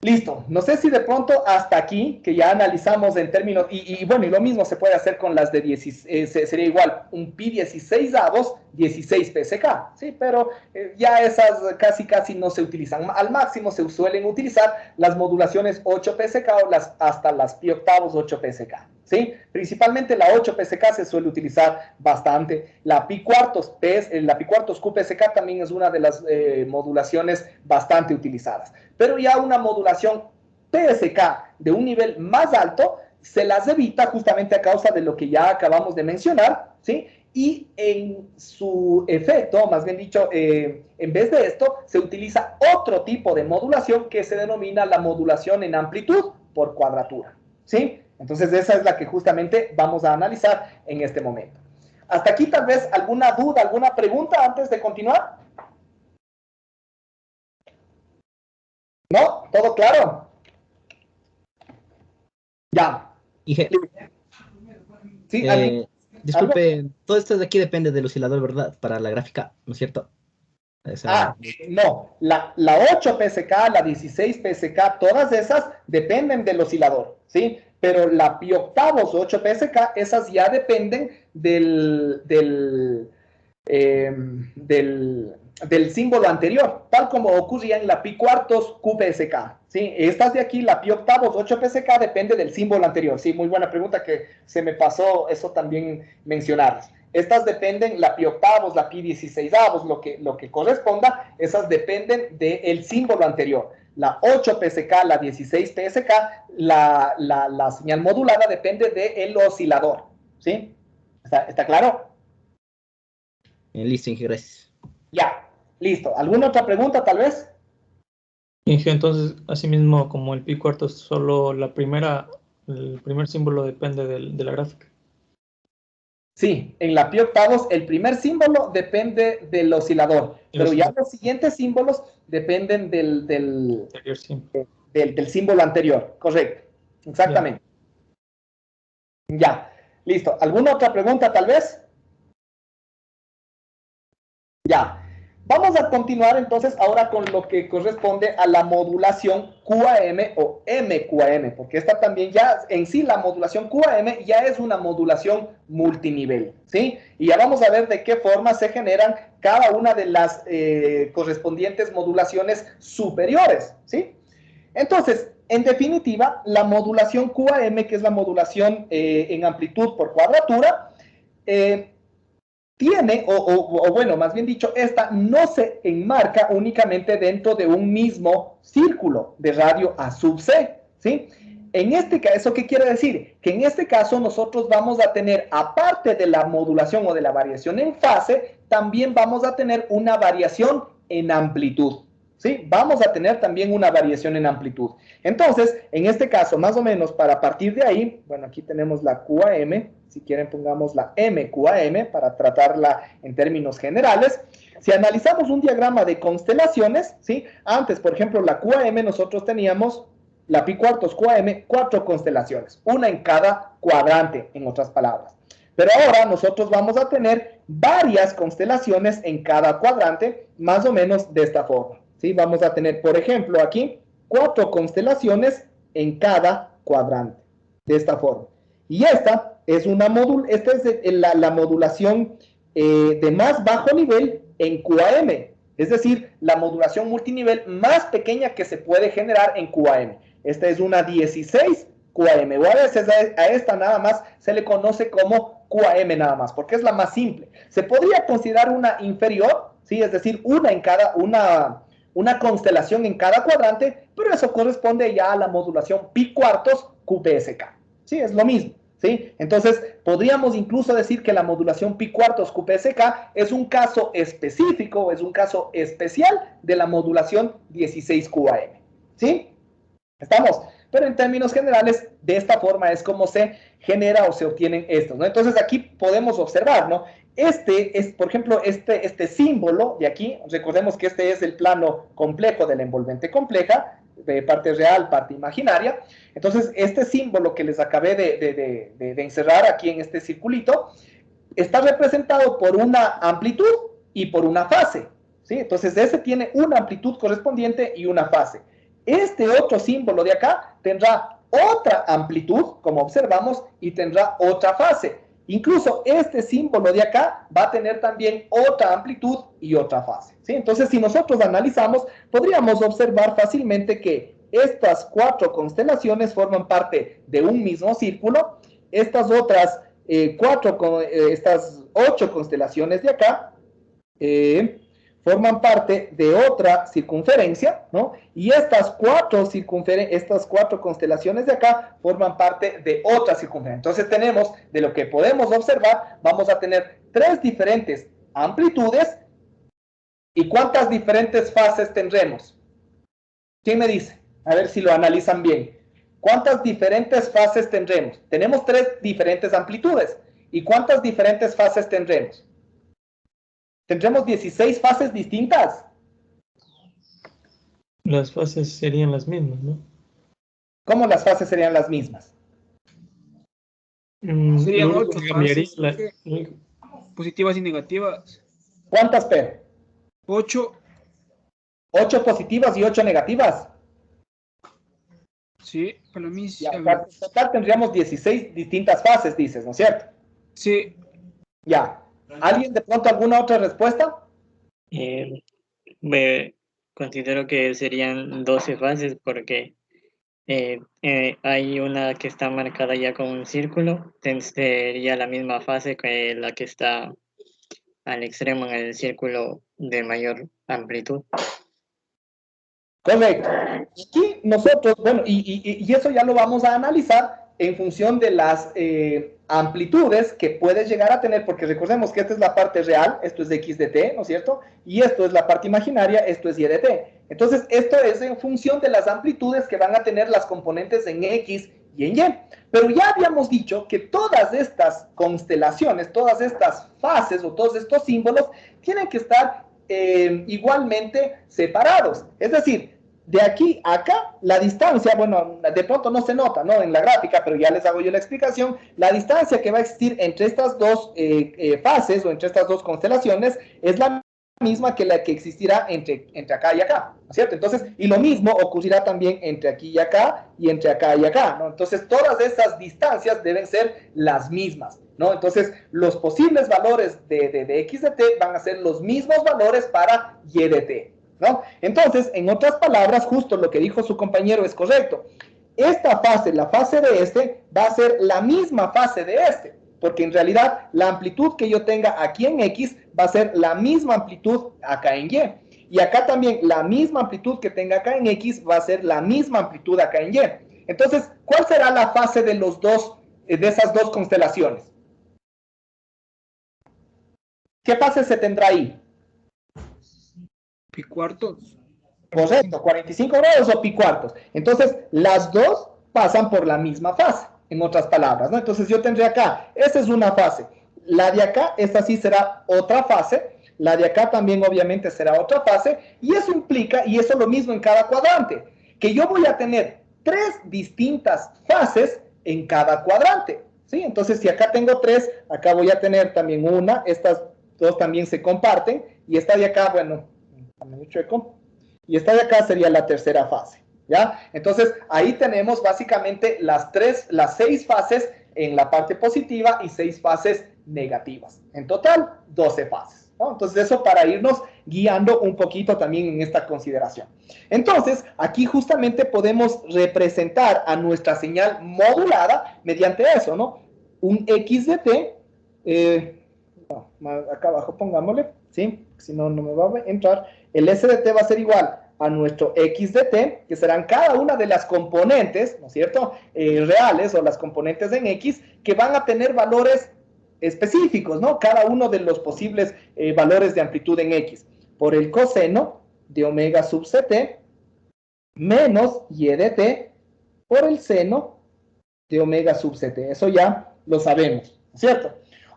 Listo. No sé si de pronto hasta aquí, que ya analizamos en términos, y bueno, y lo mismo se puede hacer con las de 16, sería igual, un pi 16 avos, 16 PSK, ¿sí? Pero ya esas casi no se utilizan. Al máximo se suelen utilizar las modulaciones 8 PSK o hasta las pi octavos 8 PSK, ¿sí? Principalmente la 8 PSK se suele utilizar bastante. La pi cuartos QPSK también es una de las modulaciones bastante utilizadas. Pero ya una modulación PSK de un nivel más alto se las evita justamente a causa de lo que ya acabamos de mencionar, ¿sí? Y en su efecto, más bien dicho, en vez de esto, se utiliza otro tipo de modulación que se denomina la modulación en amplitud por cuadratura, ¿sí? Entonces esa es la que justamente vamos a analizar en este momento. Hasta aquí tal vez alguna duda, alguna pregunta antes de continuar. ¿No? ¿Todo claro? Ya. Sí, disculpe, todo esto de aquí depende del oscilador, ¿verdad? Para la gráfica, ¿no es cierto? No. La 8 PSK, la 16 PSK, todas esas dependen del oscilador, ¿sí? Pero la pi octavos 8 PSK, esas ya dependen del símbolo anterior, tal como ocurría en la pi cuartos QPSK, ¿sí? Estas de aquí, la pi octavos 8 PSK, depende del símbolo anterior, ¿sí? Muy buena pregunta que se me pasó eso también mencionarles. Estas dependen, la pi octavos, la pi 16avos, lo que corresponda, esas dependen del símbolo anterior. La 8 PSK, la 16 PSK, la señal modulada depende del oscilador, ¿sí? ¿Está claro? Listo, Inge, gracias. Ya, listo. ¿Alguna otra pregunta, tal vez? Inge, entonces, así mismo como el pi cuarto, solo el primer símbolo depende de la gráfica. Sí, en la pi octavos el primer símbolo depende del oscilador, pero ya los siguientes símbolos dependen del símbolo anterior. Correcto, exactamente. Ya, listo. ¿Alguna otra pregunta, tal vez? Ya. Vamos a continuar entonces ahora con lo que corresponde a la modulación QAM o MQAM, porque esta también ya en sí la modulación QAM ya es una modulación multinivel, ¿sí? Y ya vamos a ver de qué forma se generan cada una de las correspondientes modulaciones superiores, ¿sí? Entonces, en definitiva, la modulación QAM, que es la modulación en amplitud por cuadratura, tiene, bueno, más bien dicho, esta no se enmarca únicamente dentro de un mismo círculo de radio A sub C, ¿sí? En este caso, ¿eso qué quiere decir? Que en este caso nosotros vamos a tener, aparte de la modulación o de la variación en fase, también vamos a tener una variación en amplitud, ¿sí? Vamos a tener también una variación en amplitud. Entonces, en este caso, más o menos, para partir de ahí, bueno, aquí tenemos la QAM, si quieren pongamos la MQAM para tratarla en términos generales. Si analizamos un diagrama de constelaciones, ¿sí? Antes, por ejemplo, la QAM, nosotros teníamos la pi cuartos QAM, 4 constelaciones, una en cada cuadrante, en otras palabras. Pero ahora nosotros vamos a tener varias constelaciones en cada cuadrante, más o menos de esta forma, ¿sí? Vamos a tener, por ejemplo, aquí 4 constelaciones en cada cuadrante, de esta forma. Y esta es la modulación de más bajo nivel en QAM, es decir, la modulación multinivel más pequeña que se puede generar en QAM. Esta es una 16 QAM, o a veces a esta nada más se le conoce como QAM nada más, porque es la más simple. Se podría considerar una inferior, ¿sí? Es decir, una constelación en cada cuadrante, pero eso corresponde ya a la modulación pi cuartos QPSK, ¿sí? Es lo mismo, ¿sí? Entonces, podríamos incluso decir que la modulación pi cuartos QPSK es un caso específico, es un caso especial de la modulación 16 QAM, ¿sí? ¿Estamos? Pero en términos generales, de esta forma es como se genera o se obtienen estos, ¿no? Entonces aquí podemos observar, ¿no? Por ejemplo, este símbolo de aquí, recordemos que este es el plano complejo de la envolvente compleja, de parte real, parte imaginaria. Entonces, este símbolo que les acabé de encerrar aquí en este circulito, está representado por una amplitud y por una fase, ¿sí? Entonces, ese tiene una amplitud correspondiente y una fase. Este otro símbolo de acá tendrá otra amplitud, como observamos, y tendrá otra fase. Incluso este símbolo de acá va a tener también otra amplitud y otra fase, ¿sí? Entonces, si nosotros analizamos, podríamos observar fácilmente que estas 4 constelaciones forman parte de un mismo círculo. Estas otras estas 8 constelaciones de acá forman parte de otra circunferencia, ¿no? Y estas 4 constelaciones de acá forman parte de otra circunferencia. Entonces tenemos, de lo que podemos observar, vamos a tener 3 diferentes amplitudes. ¿Y cuántas diferentes fases tendremos? ¿Quién me dice? A ver si lo analizan bien. ¿Cuántas diferentes fases tendremos? Tenemos 3 diferentes amplitudes. ¿Y cuántas diferentes fases tendremos? ¿Tendremos 16 fases distintas? Las fases serían las mismas, ¿no? ¿Cómo las fases serían las mismas? Serían 8 fases. La... Positivas y negativas. ¿Cuántas, Pedro? 8. 8 positivas y 8 negativas. Sí, para mí sí. En total tendríamos 16 distintas fases, dices, ¿no es cierto? Sí. Ya. ¿Alguien de pronto alguna otra respuesta? Considero que serían 12 fases porque hay una que está marcada ya con un círculo, sería la misma fase que la que está al extremo en el círculo de mayor amplitud. Correcto. Aquí nosotros, bueno, y eso ya lo vamos a analizar en función de las amplitudes que puedes llegar a tener, porque recordemos que esta es la parte real, esto es de x de t, ¿no es cierto? Y esto es la parte imaginaria, esto es y de t. Entonces, esto es en función de las amplitudes que van a tener las componentes en x y en y. Pero ya habíamos dicho que todas estas constelaciones, todas estas fases o todos estos símbolos tienen que estar igualmente separados. Es decir, de aquí a acá, la distancia, bueno, de pronto no se nota, ¿no? En la gráfica, pero ya les hago yo la explicación. La distancia que va a existir entre estas dos fases o entre estas dos constelaciones es la misma que la que existirá entre acá y acá, ¿no es cierto? Entonces, y lo mismo ocurrirá también entre aquí y acá y entre acá y acá, ¿no? Entonces, todas esas distancias deben ser las mismas, ¿no? Entonces, los posibles valores de x de t van a ser los mismos valores para y de t, ¿no? Entonces, en otras palabras, justo lo que dijo su compañero es correcto. Esta fase, la fase de este, va a ser la misma fase de este, porque en realidad la amplitud que yo tenga aquí en X va a ser la misma amplitud acá en Y. Y acá también la misma amplitud que tenga acá en X va a ser la misma amplitud acá en Y. Entonces, ¿cuál será la fase de de esas dos constelaciones? ¿Qué fase se tendrá ahí? Pi cuartos. Correcto, 45 grados o pi cuartos. Entonces, las dos pasan por la misma fase, en otras palabras, ¿no? Entonces, yo tendré acá, esta es una fase. La de acá, esta sí será otra fase. La de acá también, obviamente, será otra fase. Y eso implica, y eso es lo mismo en cada cuadrante, que yo voy a tener 3 distintas fases en cada cuadrante, ¿sí? Entonces, si acá tengo 3, acá voy a tener también una. Estas dos también se comparten. Y esta de acá, bueno, chueco. Y esta de acá sería la tercera fase, ¿ya? Entonces, ahí tenemos básicamente las 6 fases en la parte positiva y 6 fases negativas. En total, 12 fases, ¿no? Entonces, eso para irnos guiando un poquito también en esta consideración. Entonces, aquí justamente podemos representar a nuestra señal modulada mediante eso, ¿no? Un x de t, acá abajo pongámosle, ¿sí? Si no, no me va a entrar. El s de t va a ser igual a nuestro x de t, que serán cada una de las componentes, ¿no es cierto?, reales o las componentes en x, que van a tener valores específicos, ¿no? Cada uno de los posibles valores de amplitud en x. Por el coseno de omega sub ct menos y de t por el seno de omega sub ct. Eso ya lo sabemos, ¿cierto?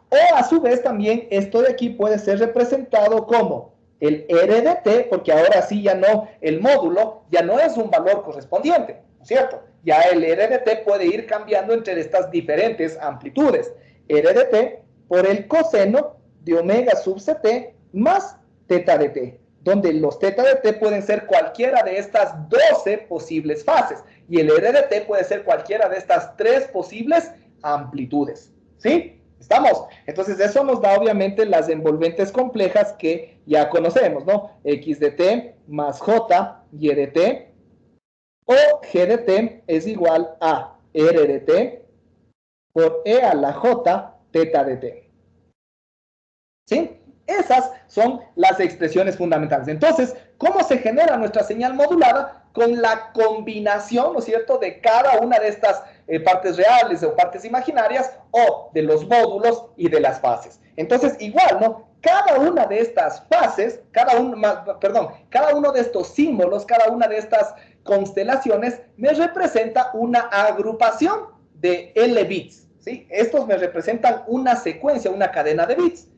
O a su vez también esto de aquí puede ser representado como el r de t, porque ahora sí ya no, el módulo ya no es un valor correspondiente, ¿no es cierto? Ya el r de t puede ir cambiando entre estas diferentes amplitudes. R de t por el coseno de omega sub ct más teta de t, donde los teta de t pueden ser cualquiera de estas 12 posibles fases, y el r de t puede ser cualquiera de estas 3 posibles amplitudes, ¿sí? ¿Estamos? Entonces, eso nos da, obviamente, las envolventes complejas que ya conocemos, ¿no? X de t más J, Y de t, o G de t es igual a R de t por E a la J, teta de t. ¿Sí? Esas son las expresiones fundamentales. Entonces, ¿cómo se genera nuestra señal modulada? Con la combinación, ¿no es cierto?, de cada una de estas partes reales o partes imaginarias, o de los módulos y de las fases. Entonces, igual, ¿no? Cada una de estas fases, cada uno de estos símbolos, cada una de estas constelaciones me representa una agrupación de L bits, ¿sí? Estos me representan una secuencia, una cadena de bits.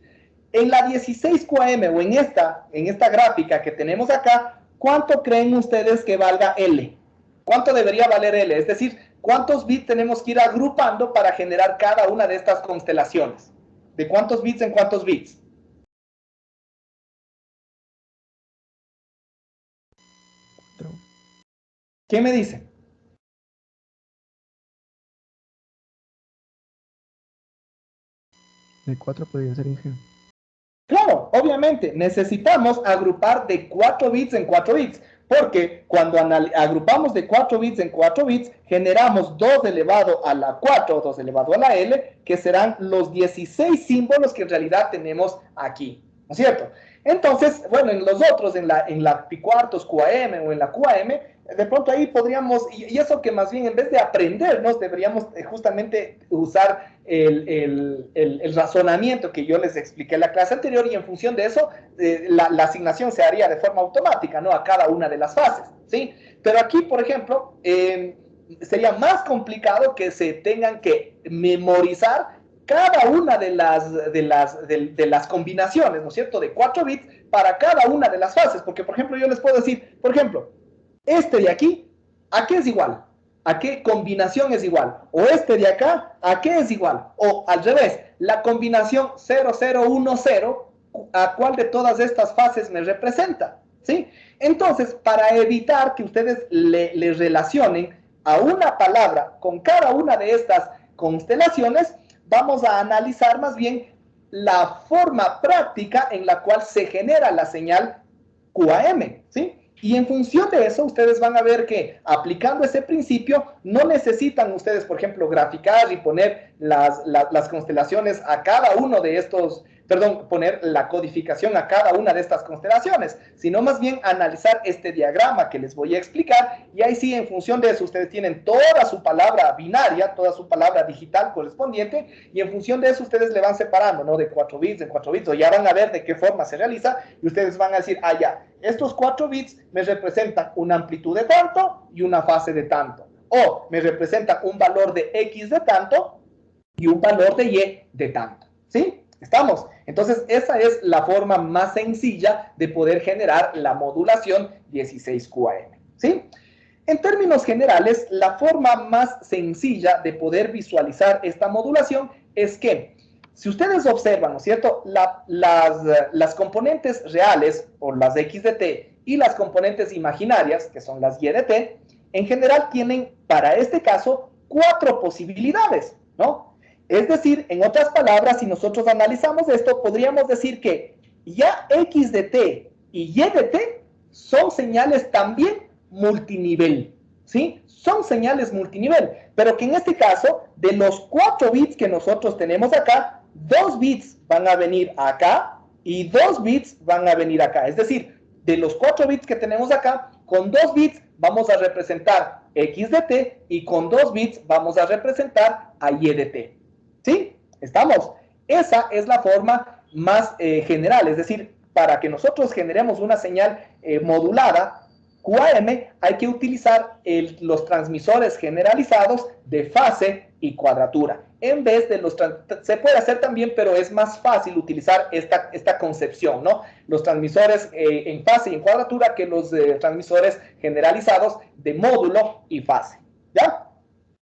En la 16QAM o en esta gráfica que tenemos acá, ¿cuánto creen ustedes que valga L? ¿Cuánto debería valer L? Es decir, ¿cuántos bits tenemos que ir agrupando para generar cada una de estas constelaciones? ¿De cuántos bits en cuántos bits? ¿Qué me dicen? De 4 podría ser ingenio. Claro, obviamente, necesitamos agrupar de 4 bits en 4 bits, porque cuando agrupamos de 4 bits en 4 bits, generamos 2 elevado a la 4, 2 elevado a la L, que serán los 16 símbolos que en realidad tenemos aquí, ¿no es cierto? Entonces, bueno, en los otros, en la pi cuartos QAM o en la QAM, de pronto ahí podríamos, y eso que más bien en vez de aprendernos, deberíamos justamente usar el razonamiento que yo les expliqué en la clase anterior, y en función de eso, la asignación se haría de forma automática, ¿no? A cada una de las fases, ¿sí? Pero aquí, por ejemplo, sería más complicado que se tengan que memorizar cada una de las combinaciones, ¿no es cierto?, de 4 bits para cada una de las fases, porque, por ejemplo, yo les puedo decir, por ejemplo, este de aquí, ¿a qué es igual? ¿A qué combinación es igual? O este de acá, ¿a qué es igual? O al revés, la combinación 0010, ¿a cuál de todas estas fases me representa? ¿Sí? Entonces, para evitar que ustedes le relacionen a una palabra con cada una de estas constelaciones, vamos a analizar más bien la forma práctica en la cual se genera la señal QAM, ¿sí? Y en función de eso, ustedes van a ver que aplicando ese principio, no necesitan ustedes, por ejemplo, graficar y poner las constelaciones a cada uno de estos poner la codificación a cada una de estas constelaciones, sino más bien analizar este diagrama que les voy a explicar, y ahí sí, en función de eso, ustedes tienen toda su palabra binaria, toda su palabra digital correspondiente, y en función de eso ustedes le van separando, ¿no? De 4 bits, en 4 bits, o ya van a ver de qué forma se realiza, y ustedes van a decir, ah, ya, estos 4 bits me representan una amplitud de tanto y una fase de tanto, o me representan un valor de X de tanto y un valor de Y de tanto, ¿sí? ¿Estamos? Entonces, esa es la forma más sencilla de poder generar la modulación 16QAM, ¿sí? En términos generales, la forma más sencilla de poder visualizar esta modulación es que, si ustedes observan, ¿no es cierto?, las componentes reales, o las X de t, y las componentes imaginarias, que son las Y de t, en general tienen, para este caso, 4 posibilidades, ¿no? Es decir, en otras palabras, si nosotros analizamos esto, podríamos decir que ya X de t y Y de t son señales también multinivel, ¿sí? Son señales multinivel, pero que en este caso, de los 4 bits que nosotros tenemos acá, 2 bits van a venir acá y 2 bits van a venir acá. Es decir, de los 4 bits que tenemos acá, con 2 bits vamos a representar X de t y con 2 bits vamos a representar a Y de t. ¿Sí? ¿Estamos? Esa es la forma más general, es decir, para que nosotros generemos una señal modulada, QAM, hay que utilizar los transmisores generalizados de fase y cuadratura. En vez de se puede hacer también, pero es más fácil utilizar esta concepción, ¿no? Los transmisores en fase y en cuadratura que los transmisores generalizados de módulo y fase, ¿ya?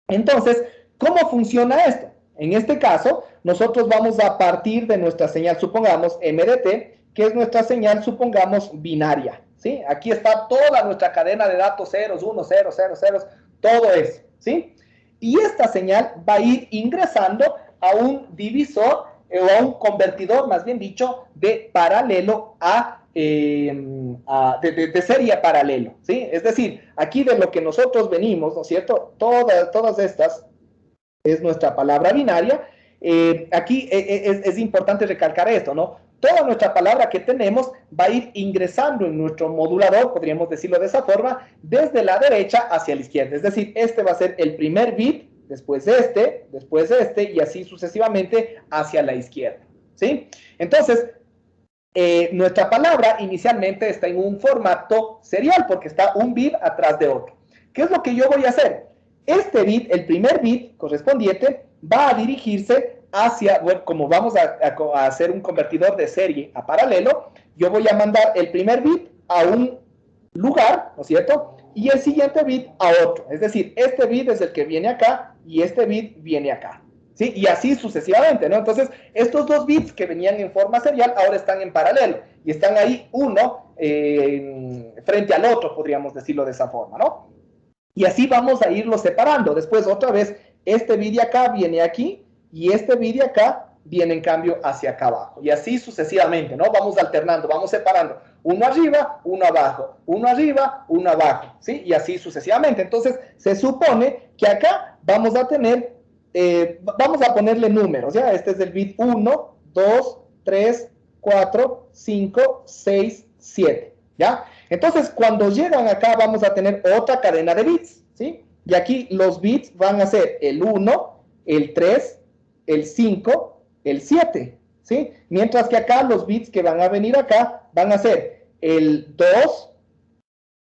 Entonces, ¿cómo funciona esto? En este caso, nosotros vamos a partir de nuestra señal, supongamos, MDT, que es nuestra señal, supongamos, binaria, ¿sí? Aquí está toda nuestra cadena de datos, ceros, unos, ceros, ceros, ceros, todo eso, ¿sí? Y esta señal va a ir ingresando a un divisor, o a un convertidor, más bien dicho, de paralelo de serie a paralelo, ¿sí? Es decir, aquí de lo que nosotros venimos, ¿no es cierto? Todas estas es nuestra palabra binaria. Aquí es importante recalcar esto, ¿no? Toda nuestra palabra que tenemos va a ir ingresando en nuestro modulador, podríamos decirlo de esa forma, desde la derecha hacia la izquierda. Es decir, este va a ser el primer bit, después este, y así sucesivamente hacia la izquierda, ¿sí? Entonces, nuestra palabra inicialmente está en un formato serial, porque está un bit atrás de otro. ¿Qué es lo que yo voy a hacer? Este bit, el primer bit correspondiente, va a dirigirse hacia, bueno, como vamos a hacer un convertidor de serie a paralelo, yo voy a mandar el primer bit a un lugar, ¿no es cierto? Y el siguiente bit a otro. Es decir, este bit es el que viene acá y este bit viene acá, ¿sí? Y así sucesivamente, ¿no? Entonces, estos 2 bits que venían en forma serial ahora están en paralelo y están ahí uno frente al otro, podríamos decirlo de esa forma, ¿no? Y así vamos a irlo separando. Después, otra vez, este bit de acá viene aquí y este bit de acá viene en cambio hacia acá abajo. Y así sucesivamente, ¿no? Vamos alternando, vamos separando. Uno arriba, uno abajo. Uno arriba, uno abajo. ¿Sí? Y así sucesivamente. Entonces, se supone que acá vamos a tener, vamos a ponerle números, ¿ya? Este es el bit 1, 2, 3, 4, 5, 6, 7, ¿ya? Entonces, cuando llegan acá, vamos a tener otra cadena de bits, ¿sí? Y aquí los bits van a ser el 1, el 3, el 5, el 7, ¿sí? Mientras que acá los bits que van a venir acá van a ser el 2,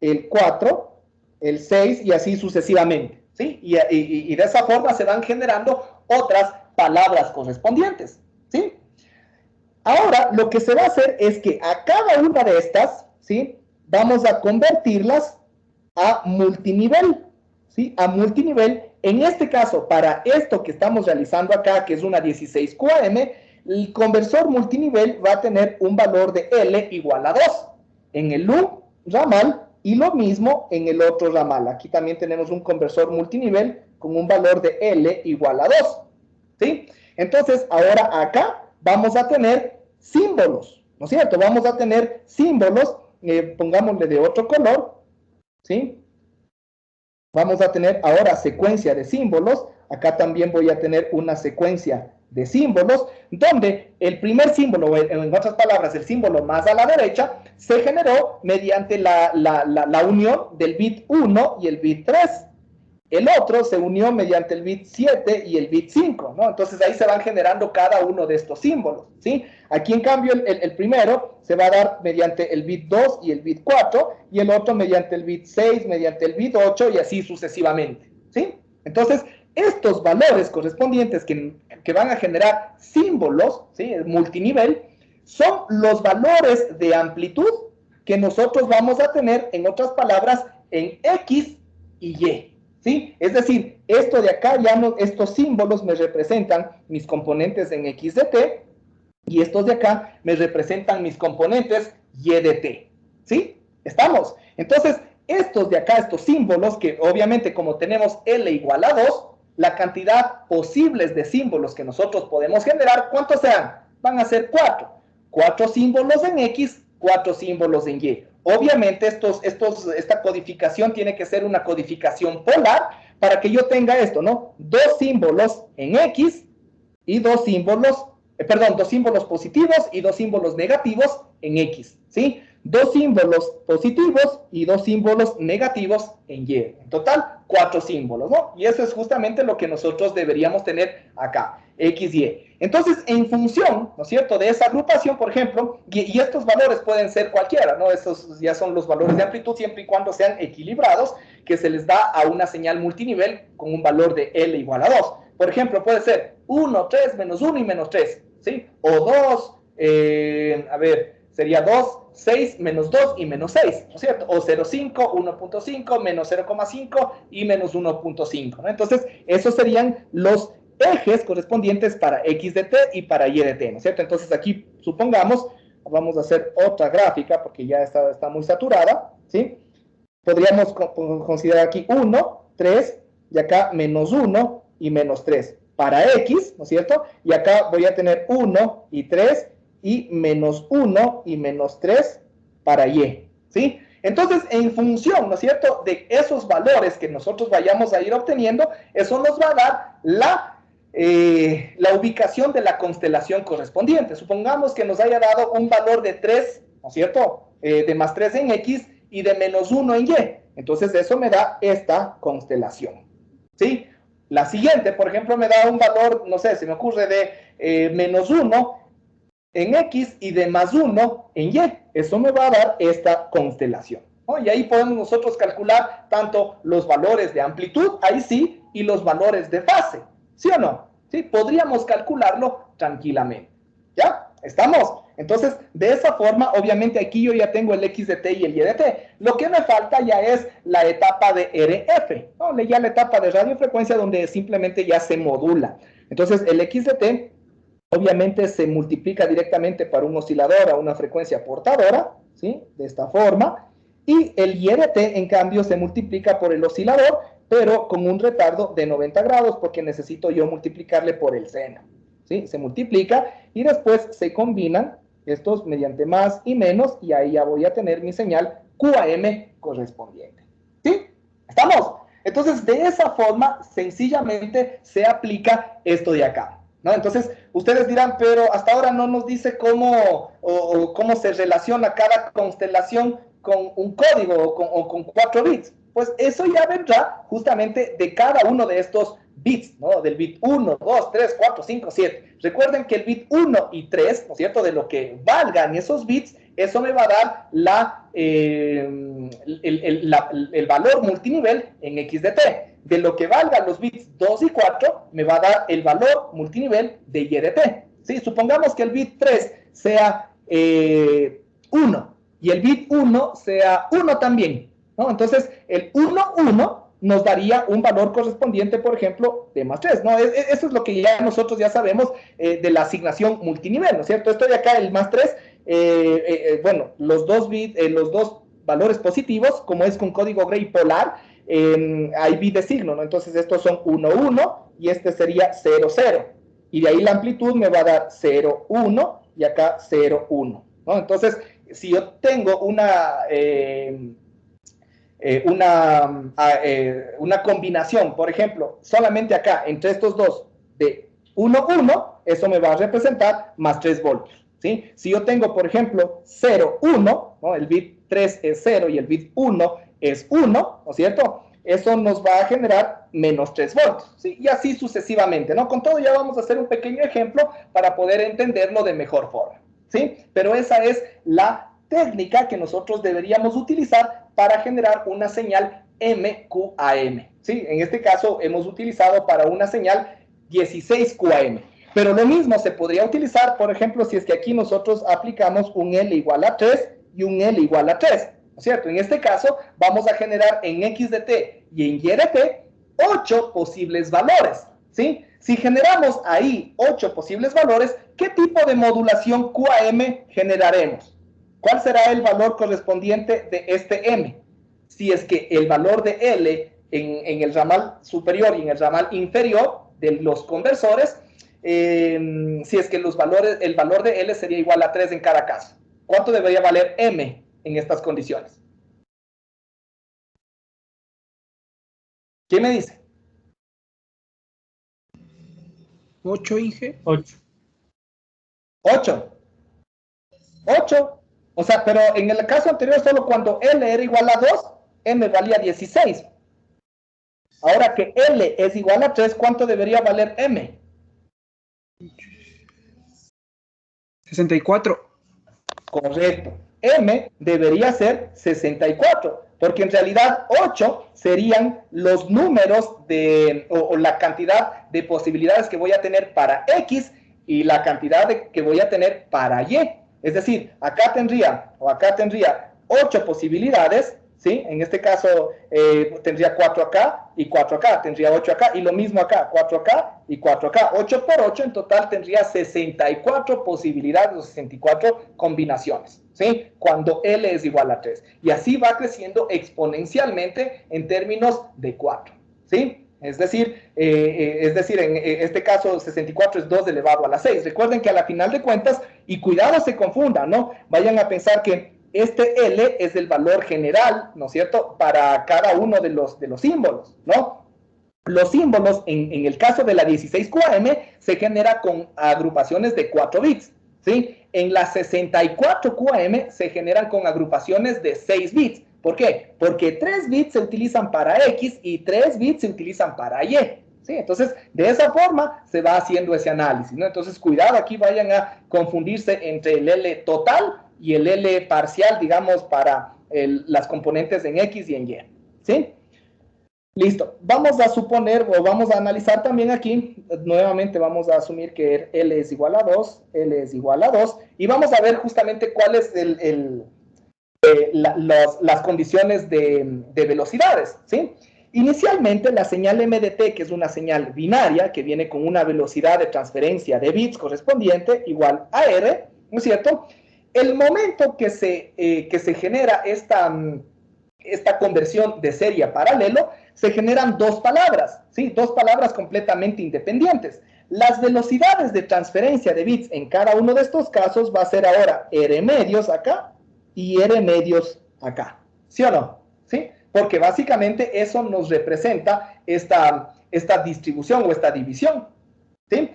el 4, el 6 y así sucesivamente, ¿sí? Y de esa forma se van generando otras palabras correspondientes, ¿sí? Ahora, lo que se va a hacer es que a cada una de estas, ¿sí?, vamos a convertirlas a multinivel, ¿sí? A multinivel. En este caso, para esto que estamos realizando acá, que es una 16QAM, el conversor multinivel va a tener un valor de L igual a 2 en el un ramal y lo mismo en el otro ramal. Aquí también tenemos un conversor multinivel con un valor de L igual a 2, ¿sí? Entonces, ahora acá vamos a tener símbolos, ¿no es cierto? Vamos a tener símbolos, pongámosle de otro color, ¿sí? Vamos a tener ahora secuencia de símbolos. Acá también voy a tener una secuencia de símbolos, donde el primer símbolo, o en otras palabras, el símbolo más a la derecha, se generó mediante la unión del bit 1 y el bit 3. El otro se unió mediante el bit 7 y el bit 5, ¿no? Entonces ahí se van generando cada uno de estos símbolos, ¿sí? Aquí en cambio el primero se va a dar mediante el bit 2 y el bit 4, y el otro mediante el bit 6, mediante el bit 8 y así sucesivamente, ¿sí? Entonces, estos valores correspondientes que van a generar símbolos, ¿sí? Multinivel, son los valores de amplitud que nosotros vamos a tener, en otras palabras, en X y Y. ¿Sí? Es decir, esto de acá, estos símbolos me representan mis componentes en X de T, y estos de acá me representan mis componentes Y de T. ¿Sí? ¿Estamos? Entonces, estos de acá, estos símbolos, que obviamente como tenemos L igual a 2, la cantidad posibles de símbolos que nosotros podemos generar, ¿cuántos sean? Van a ser 4. 4 símbolos en X, 4 símbolos en Y. Obviamente esta codificación tiene que ser una codificación polar para que yo tenga esto, ¿no? 2 símbolos en X y 2 símbolos positivos y 2 símbolos negativos en X, ¿sí? 2 símbolos positivos y 2 símbolos negativos en Y. En total, 4 símbolos, ¿no? Y eso es justamente lo que nosotros deberíamos tener acá, X y Y. Entonces, en función, ¿no es cierto?, de esa agrupación, por ejemplo, y estos valores pueden ser cualquiera, ¿no? Estos ya son los valores de amplitud siempre y cuando sean equilibrados, que se les da a una señal multinivel con un valor de L igual a 2. Por ejemplo, puede ser 1, 3, menos 1 y menos 3, ¿sí? O 2, sería 2, 6, menos 2 y menos 6, ¿no es cierto? O 0,5, 1.5, menos 0,5 y menos 1.5, ¿no? Entonces, esos serían los ejes correspondientes para X de T y para Y de T, ¿no es cierto? Entonces, aquí, supongamos, vamos a hacer otra gráfica porque ya está muy saturada, ¿sí? Podríamos considerar aquí 1, 3, y acá menos 1 y menos 3 para X, ¿no es cierto? Y acá voy a tener 1 y 3 y menos 1 y menos 3 para Y, ¿sí? Entonces, en función, ¿no es cierto?, de esos valores que nosotros vayamos a ir obteniendo, eso nos va a dar la ubicación de la constelación correspondiente. Supongamos que nos haya dado un valor de 3, ¿no es cierto?, de más 3 en X y de menos 1 en Y. Entonces, eso me da esta constelación, ¿sí? La siguiente, por ejemplo, me da un valor, no sé, se me ocurre de menos 1 en X y de más 1 en Y. Eso me va a dar esta constelación, ¿no? Y ahí podemos nosotros calcular tanto los valores de amplitud, ahí sí, y los valores de fase, ¿sí o no? ¿Sí? Podríamos calcularlo tranquilamente, ¿ya? ¿Estamos? Entonces, de esa forma, obviamente aquí yo ya tengo el X de T y el Y de T. Lo que me falta ya es la etapa de RF, ¿no? Ya la etapa de radiofrecuencia donde simplemente ya se modula. Entonces, el X de T obviamente se multiplica directamente para un oscilador a una frecuencia portadora, ¿sí? De esta forma. Y el Y de T, en cambio, se multiplica por el oscilador, pero con un retardo de 90 grados, porque necesito yo multiplicarle por el seno, ¿sí? Se multiplica y después se combinan estos mediante más y menos, y ahí ya voy a tener mi señal QAM correspondiente, ¿sí? ¿Estamos? Entonces, de esa forma, sencillamente se aplica esto de acá, ¿no? Entonces, ustedes dirán, pero hasta ahora no nos dice cómo se relaciona cada constelación con un código o con 4 bits. Pues eso ya vendrá justamente de cada uno de estos bits, ¿no? Del bit 1, 2, 3, 4, 5, 7. Recuerden que el bit 1 y 3, ¿no es cierto?, de lo que valgan esos bits, eso me va a dar el valor multinivel en X de T. De lo que valgan los bits 2 y 4, me va a dar el valor multinivel de Y de T. ¿Sí? Supongamos que el bit 3 sea 1 y el bit 1 sea 1 también, ¿no? Entonces, el 1, 1 nos daría un valor correspondiente, por ejemplo, de más 3, ¿no? Eso es lo que ya nosotros ya sabemos de la asignación multinivel, ¿no es cierto? Esto de acá, el más 3, bueno, los dos valores positivos, como es con código Gray polar, hay bit de signo, ¿no? Entonces, estos son 1, 1 y este sería 0, 0. Y de ahí la amplitud me va a dar 0, 1 y acá 0, 1, ¿no? Entonces, si yo tengo una combinación, por ejemplo, solamente acá, entre estos dos, de 1, 1, eso me va a representar más 3 voltios, ¿sí? Si yo tengo, por ejemplo, 0, 1, ¿no? El bit 3 es 0 y el bit 1 es 1, ¿no es cierto? Eso nos va a generar menos 3 voltios, ¿sí? Y así sucesivamente, ¿no? Con todo ya vamos a hacer un pequeño ejemplo para poder entenderlo de mejor forma, ¿sí? Pero esa es la técnica que nosotros deberíamos utilizar para generar una señal MQAM, ¿sí? En este caso hemos utilizado para una señal 16QAM. Pero lo mismo se podría utilizar, por ejemplo, si es que aquí nosotros aplicamos un L igual a 3 y un L igual a 3, ¿no es cierto? En este caso vamos a generar en X de T y en Y de T 8 posibles valores, ¿sí? Si generamos ahí 8 posibles valores, ¿qué tipo de modulación QAM generaremos? ¿Cuál será el valor correspondiente de este M? Si es que el valor de L en el ramal superior y en el ramal inferior de los conversores, si es que el valor de L sería igual a 3 en cada caso. ¿Cuánto debería valer M en estas condiciones? ¿Quién me dice? 8, Inge. 8. 8. 8. O sea, pero en el caso anterior, solo cuando L era igual a 2, M valía 16. Ahora que L es igual a 3, ¿cuánto debería valer M? 64. Correcto. M debería ser 64, porque en realidad 8 serían los números o la cantidad de posibilidades que voy a tener para X y la cantidad que voy a tener para Y. Es decir, acá tendría 8 posibilidades, ¿sí? En este caso tendría 4 acá y 4 acá, tendría 8 acá y lo mismo acá, 4 acá y 4 acá. 8 por 8 en total tendría 64 posibilidades o 64 combinaciones, ¿sí? Cuando L es igual a 3. Y así va creciendo exponencialmente en términos de 4, ¿sí? Es decir, en este caso 64 es 2 elevado a la 6. Recuerden que a la final de cuentas, y cuidado se confundan, ¿no? Vayan a pensar que este L es el valor general, ¿no es cierto?, para cada uno de los símbolos, ¿no? Los símbolos, en el caso de la 16QAM, se genera con agrupaciones de 4 bits, ¿sí? En la 64QAM se generan con agrupaciones de 6 bits. ¿Por qué? Porque 3 bits se utilizan para X y 3 bits se utilizan para Y, ¿sí? Entonces, de esa forma se va haciendo ese análisis, ¿no? Entonces, cuidado, aquí vayan a confundirse entre el L total y el L parcial, digamos, para las componentes en X y en Y, ¿sí? Listo. Vamos a suponer, o vamos a analizar también aquí, nuevamente vamos a asumir que L es igual a 2, L es igual a 2, y vamos a ver justamente cuál es las condiciones de velocidades, ¿sí? Inicialmente, la señal MDT, que es una señal binaria, que viene con una velocidad de transferencia de bits correspondiente, igual a R, ¿no es cierto? El momento que se genera esta conversión de serie a paralelo, se generan dos palabras, ¿sí? Dos palabras completamente independientes. Las velocidades de transferencia de bits en cada uno de estos casos va a ser ahora R medios acá y R medios acá, ¿sí o no? ¿Sí? Porque básicamente eso nos representa esta distribución o esta división, ¿sí?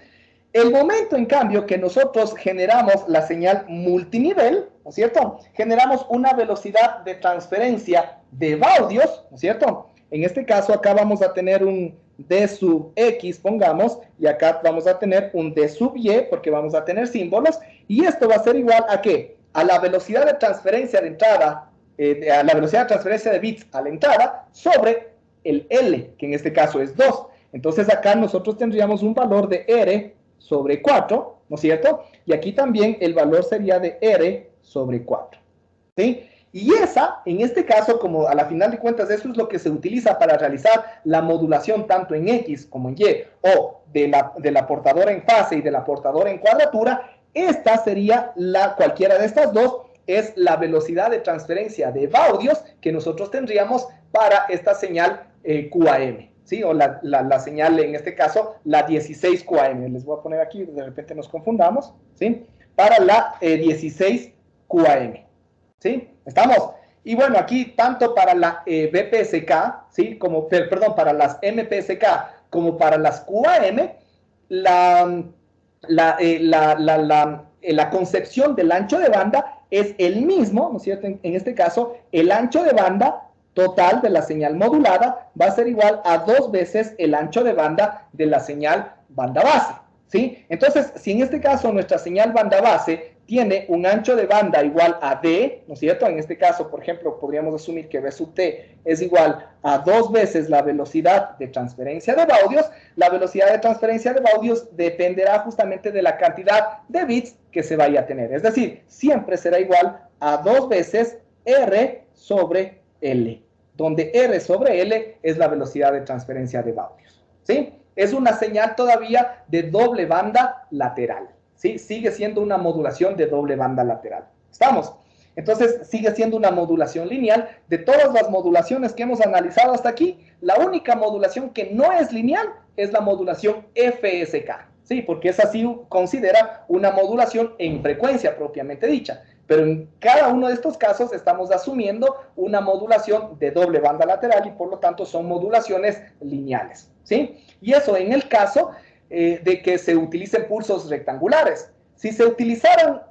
El momento, en cambio, que nosotros generamos la señal multinivel, ¿no es cierto? Generamos una velocidad de transferencia de baudios, ¿no es cierto? En este caso, acá vamos a tener un D sub X, pongamos, y acá vamos a tener un D sub Y, porque vamos a tener símbolos, y esto va a ser igual a ¿qué? A la velocidad de transferencia de entrada, a la velocidad de transferencia de bits a la entrada, sobre el L, que en este caso es 2. Entonces acá nosotros tendríamos un valor de R sobre 4, ¿no es cierto? Y aquí también el valor sería de R sobre 4, ¿sí? Y esa, en este caso, como a la final de cuentas, eso es lo que se utiliza para realizar la modulación tanto en X como en Y, o de la portadora en fase y de la portadora en cuadratura. Esta sería cualquiera de estas dos, es la velocidad de transferencia de baudios que nosotros tendríamos para esta señal QAM, ¿sí? O la señal, en este caso, la 16QAM. Les voy a poner aquí, de repente nos confundamos, ¿sí? Para la 16QAM, ¿sí? ¿Estamos? Y bueno, aquí tanto para la BPSK, ¿sí? Perdón, para las MPSK como para las QAM, la concepción del ancho de banda es el mismo, ¿no es cierto? En este caso, el ancho de banda total de la señal modulada va a ser igual a 2 veces el ancho de banda de la señal banda base, ¿sí? Entonces, si en este caso nuestra señal banda base tiene un ancho de banda igual a D, ¿no es cierto? En este caso, por ejemplo, podríamos asumir que B sub T es igual a 2 veces la velocidad de transferencia de baudios. La velocidad de transferencia de baudios dependerá justamente de la cantidad de bits que se vaya a tener. Es decir, siempre será igual a 2 veces R sobre L, donde R sobre L es la velocidad de transferencia de baudios, ¿sí? Es una señal todavía de doble banda lateral, ¿sí? Sigue siendo una modulación de doble banda lateral. ¿Estamos? Entonces, sigue siendo una modulación lineal. De todas las modulaciones que hemos analizado hasta aquí, la única modulación que no es lineal es la modulación FSK, ¿sí? Porque esa sí considera una modulación en frecuencia propiamente dicha. Pero en cada uno de estos casos estamos asumiendo una modulación de doble banda lateral y por lo tanto son modulaciones lineales, ¿sí? Y eso en el caso de que se utilicen pulsos rectangulares. Si se utilizaran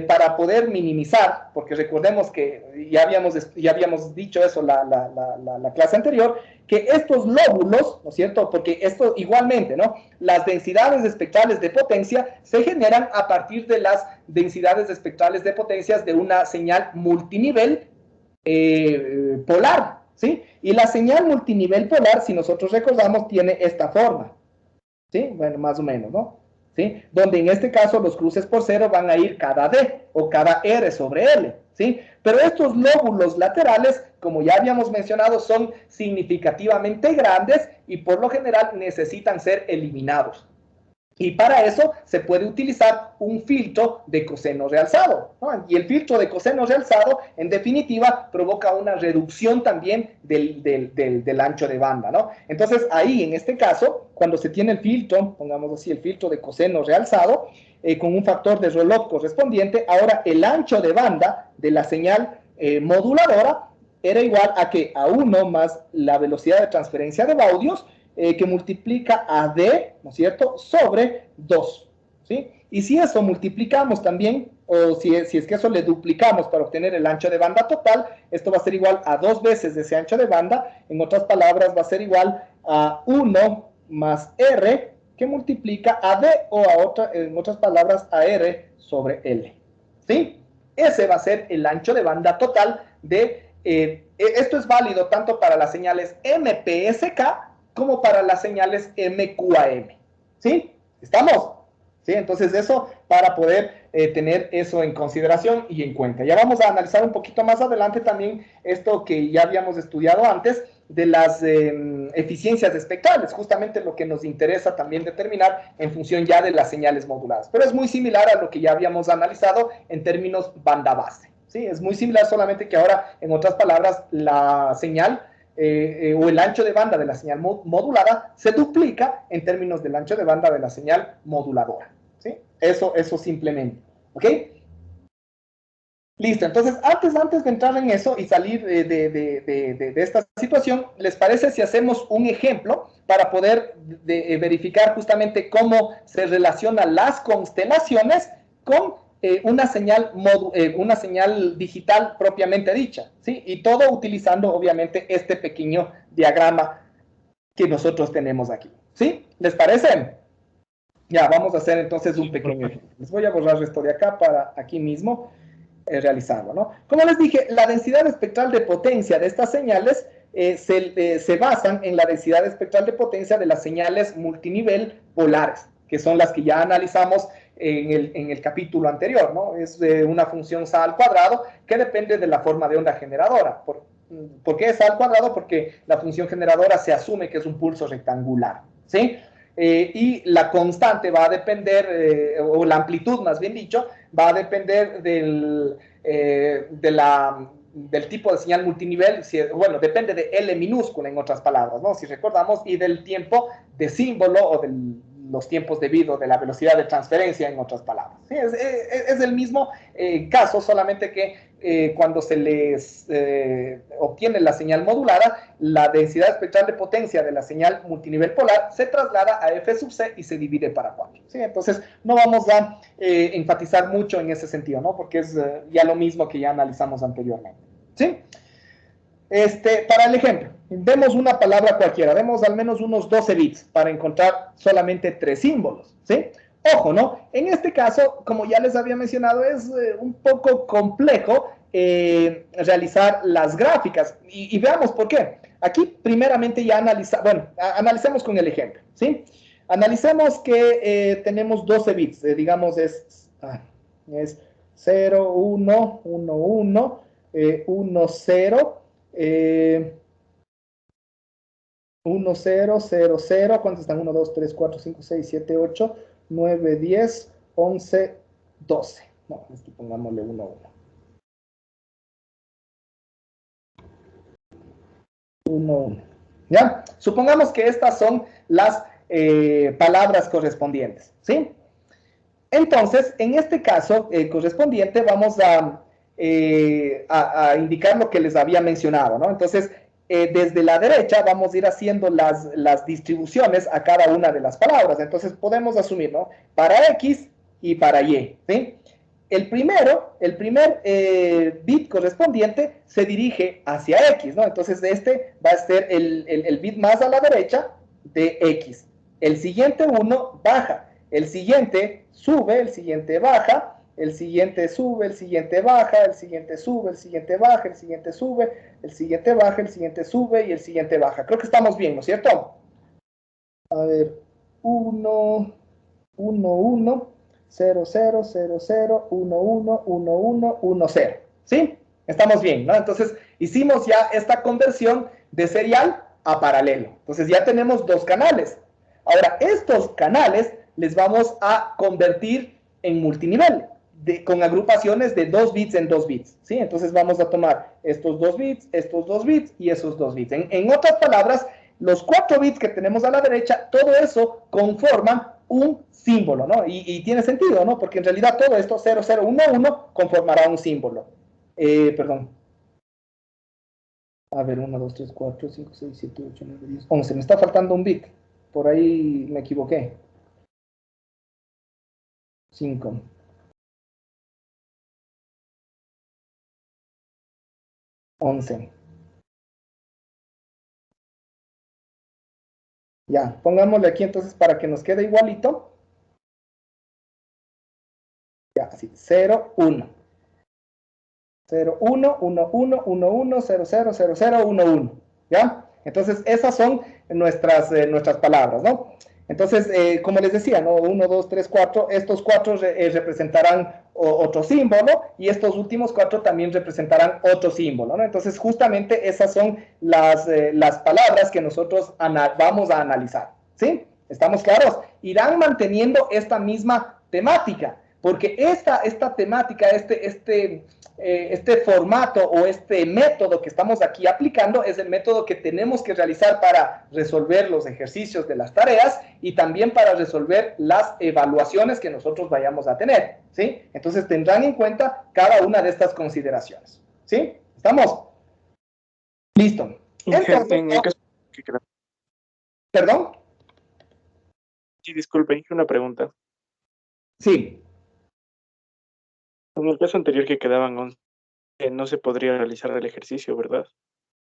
para poder minimizar, porque recordemos que ya habíamos dicho eso la clase anterior, que estos lóbulos, ¿no es cierto? Porque esto igualmente, ¿no? Las densidades espectrales de potencia se generan a partir de las densidades espectrales de potencias de una señal multinivel polar, ¿sí? Y la señal multinivel polar, si nosotros recordamos, tiene esta forma, ¿sí? Bueno, más o menos, ¿no? ¿Sí? Donde en este caso los cruces por cero van a ir cada D o cada R sobre L, ¿sí? Pero estos lóbulos laterales, como ya habíamos mencionado, son significativamente grandes y por lo general necesitan ser eliminados. Y para eso se puede utilizar un filtro de coseno realzado, ¿no? Y el filtro de coseno realzado, en definitiva, provoca una reducción también del ancho de banda, ¿no? Entonces, ahí, en este caso, cuando se tiene el filtro, pongamos así, el filtro de coseno realzado, con un factor de Roloff correspondiente, ahora el ancho de banda de la señal moduladora era igual a que a 1 más la velocidad de transferencia de baudios, que multiplica a D, ¿no es cierto?, sobre 2, ¿sí? Y si eso multiplicamos también, o si es que eso le duplicamos para obtener el ancho de banda total, esto va a ser igual a 2 veces de ese ancho de banda. En otras palabras, va a ser igual a 1 más R, que multiplica a D, o en otras palabras, a R sobre L, ¿sí? Ese va a ser el ancho de banda total de... esto es válido tanto para las señales MPSK como para las señales MQAM, ¿sí? ¿Estamos? ¿Sí? Entonces eso para poder tener eso en consideración y en cuenta. Ya vamos a analizar un poquito más adelante también esto que ya habíamos estudiado antes de las eficiencias espectrales, justamente lo que nos interesa también determinar en función ya de las señales moduladas. Pero es muy similar a lo que ya habíamos analizado en términos banda base, ¿sí? Es muy similar, solamente que ahora, en otras palabras, la señal o el ancho de banda de la señal modulada se duplica en términos del ancho de banda de la señal moduladora, ¿sí? Eso simplemente, ¿ok? Listo, entonces antes de entrar en eso y salir de esta situación, ¿les parece si hacemos un ejemplo para poder verificar justamente cómo se relacionan las constelaciones con una señal digital propiamente dicha, ¿sí? Y todo utilizando, obviamente, este pequeño diagrama que nosotros tenemos aquí, ¿sí? ¿Les parece? Ya, vamos a hacer entonces un pequeño ejemplo. Les voy a borrar esto de acá para aquí mismo realizarlo, ¿no? Como les dije, la densidad espectral de potencia de estas señales se basan en la densidad espectral de potencia de las señales multinivel polares, que son las que ya analizamos en el capítulo anterior, ¿no? Es una función SA al cuadrado que depende de la forma de onda generadora. ¿Por qué es SA al cuadrado? Porque la función generadora se asume que es un pulso rectangular, ¿sí? Y la constante va a depender, o la amplitud más bien dicho, va a depender del tipo de señal multinivel, bueno, depende de L minúscula en otras palabras, ¿no? Si recordamos, y del tiempo de símbolo o del los tiempos debido de la velocidad de transferencia, en otras palabras. ¿Sí? Es el mismo caso, solamente que cuando se les obtiene la señal modulada, la densidad espectral de potencia de la señal multinivel polar se traslada a f sub c y se divide para 4. ¿Sí? Entonces, no vamos a enfatizar mucho en ese sentido, ¿no? Porque es ya lo mismo que ya analizamos anteriormente. ¿Sí? Para el ejemplo, demos una palabra cualquiera, demos al menos unos 12 bits para encontrar solamente 3 símbolos, ¿sí? Ojo, ¿no? En este caso, como ya les había mencionado, es un poco complejo realizar las gráficas. Y veamos por qué. Aquí, primeramente, ya analicemos con el ejemplo, ¿sí? Analicemos que tenemos 12 bits, digamos es 0, 1, 1, 1, 1, 0, 1, 0, 0, 0, ¿cuántos están? 1, 2, 3, 4, 5, 6, 7, 8, 9, 10, 11, 12. No, aquí pongámosle 1, 1. 1, 1. ¿Ya? Supongamos que estas son las palabras correspondientes, ¿sí? Entonces, en este caso correspondiente, vamos a indicar lo que les había mencionado, ¿no? Entonces, desde la derecha vamos a ir haciendo las distribuciones a cada una de las palabras. Entonces, podemos asumir, ¿no? Para X y para Y, ¿sí? El primer bit correspondiente se dirige hacia X, ¿no? Entonces, va a ser el bit más a la derecha de X. El siguiente 1 baja, el siguiente sube, el siguiente baja, el siguiente sube, el siguiente baja, el siguiente sube, el siguiente baja, el siguiente sube, el siguiente baja, el siguiente sube y el siguiente baja. Creo que estamos bien, ¿no es cierto? A ver, 1, 1, 1, 0, 0, 0, 0, 1, 1, 1, 1, 1, 0. ¿Sí? Estamos bien, ¿no? Entonces, hicimos ya esta conversión de serial a paralelo. Entonces, ya tenemos 2 canales. Ahora, estos canales les vamos a convertir en multinivel, con agrupaciones de 2 bits en 2 bits, ¿sí? Entonces vamos a tomar estos 2 bits, estos 2 bits y esos 2 bits. En otras palabras, los 4 bits que tenemos a la derecha, todo eso conforman un símbolo, ¿no? Y tiene sentido, ¿no? Porque en realidad todo esto, 0, 0, 1, 1, conformará un símbolo. Perdón. A ver, 1, 2, 3, 4, 5, 6, 7, 8, 9, 10, 11. Me está faltando un bit. Por ahí me equivoqué. 5. Ya, pongámosle aquí entonces para que nos quede igualito. Ya, así, 0, 1. 0, 1, 1, 1, 1, 1, 0, 0, 0, 0, 1, 1. ¿Ya? Entonces, esas son nuestras palabras, ¿no? Entonces, como les decía, ¿no? 1, 2, 3, 4, estos 4 representarán otro símbolo y estos últimos 4 también representarán otro símbolo, ¿no? Entonces, justamente esas son las palabras que nosotros vamos a analizar, ¿sí? ¿Estamos claros? Irán manteniendo esta misma temática, porque esta temática, este formato o este método que estamos aquí aplicando es el método que tenemos que realizar para resolver los ejercicios de las tareas y también para resolver las evaluaciones que nosotros vayamos a tener, ¿sí? Entonces tendrán en cuenta cada una de estas consideraciones, ¿sí? ¿Estamos? Listo. Entonces, ¿perdón? Sí, disculpe, una pregunta. Sí. En el caso anterior que quedaban 11, no se podría realizar el ejercicio, ¿verdad?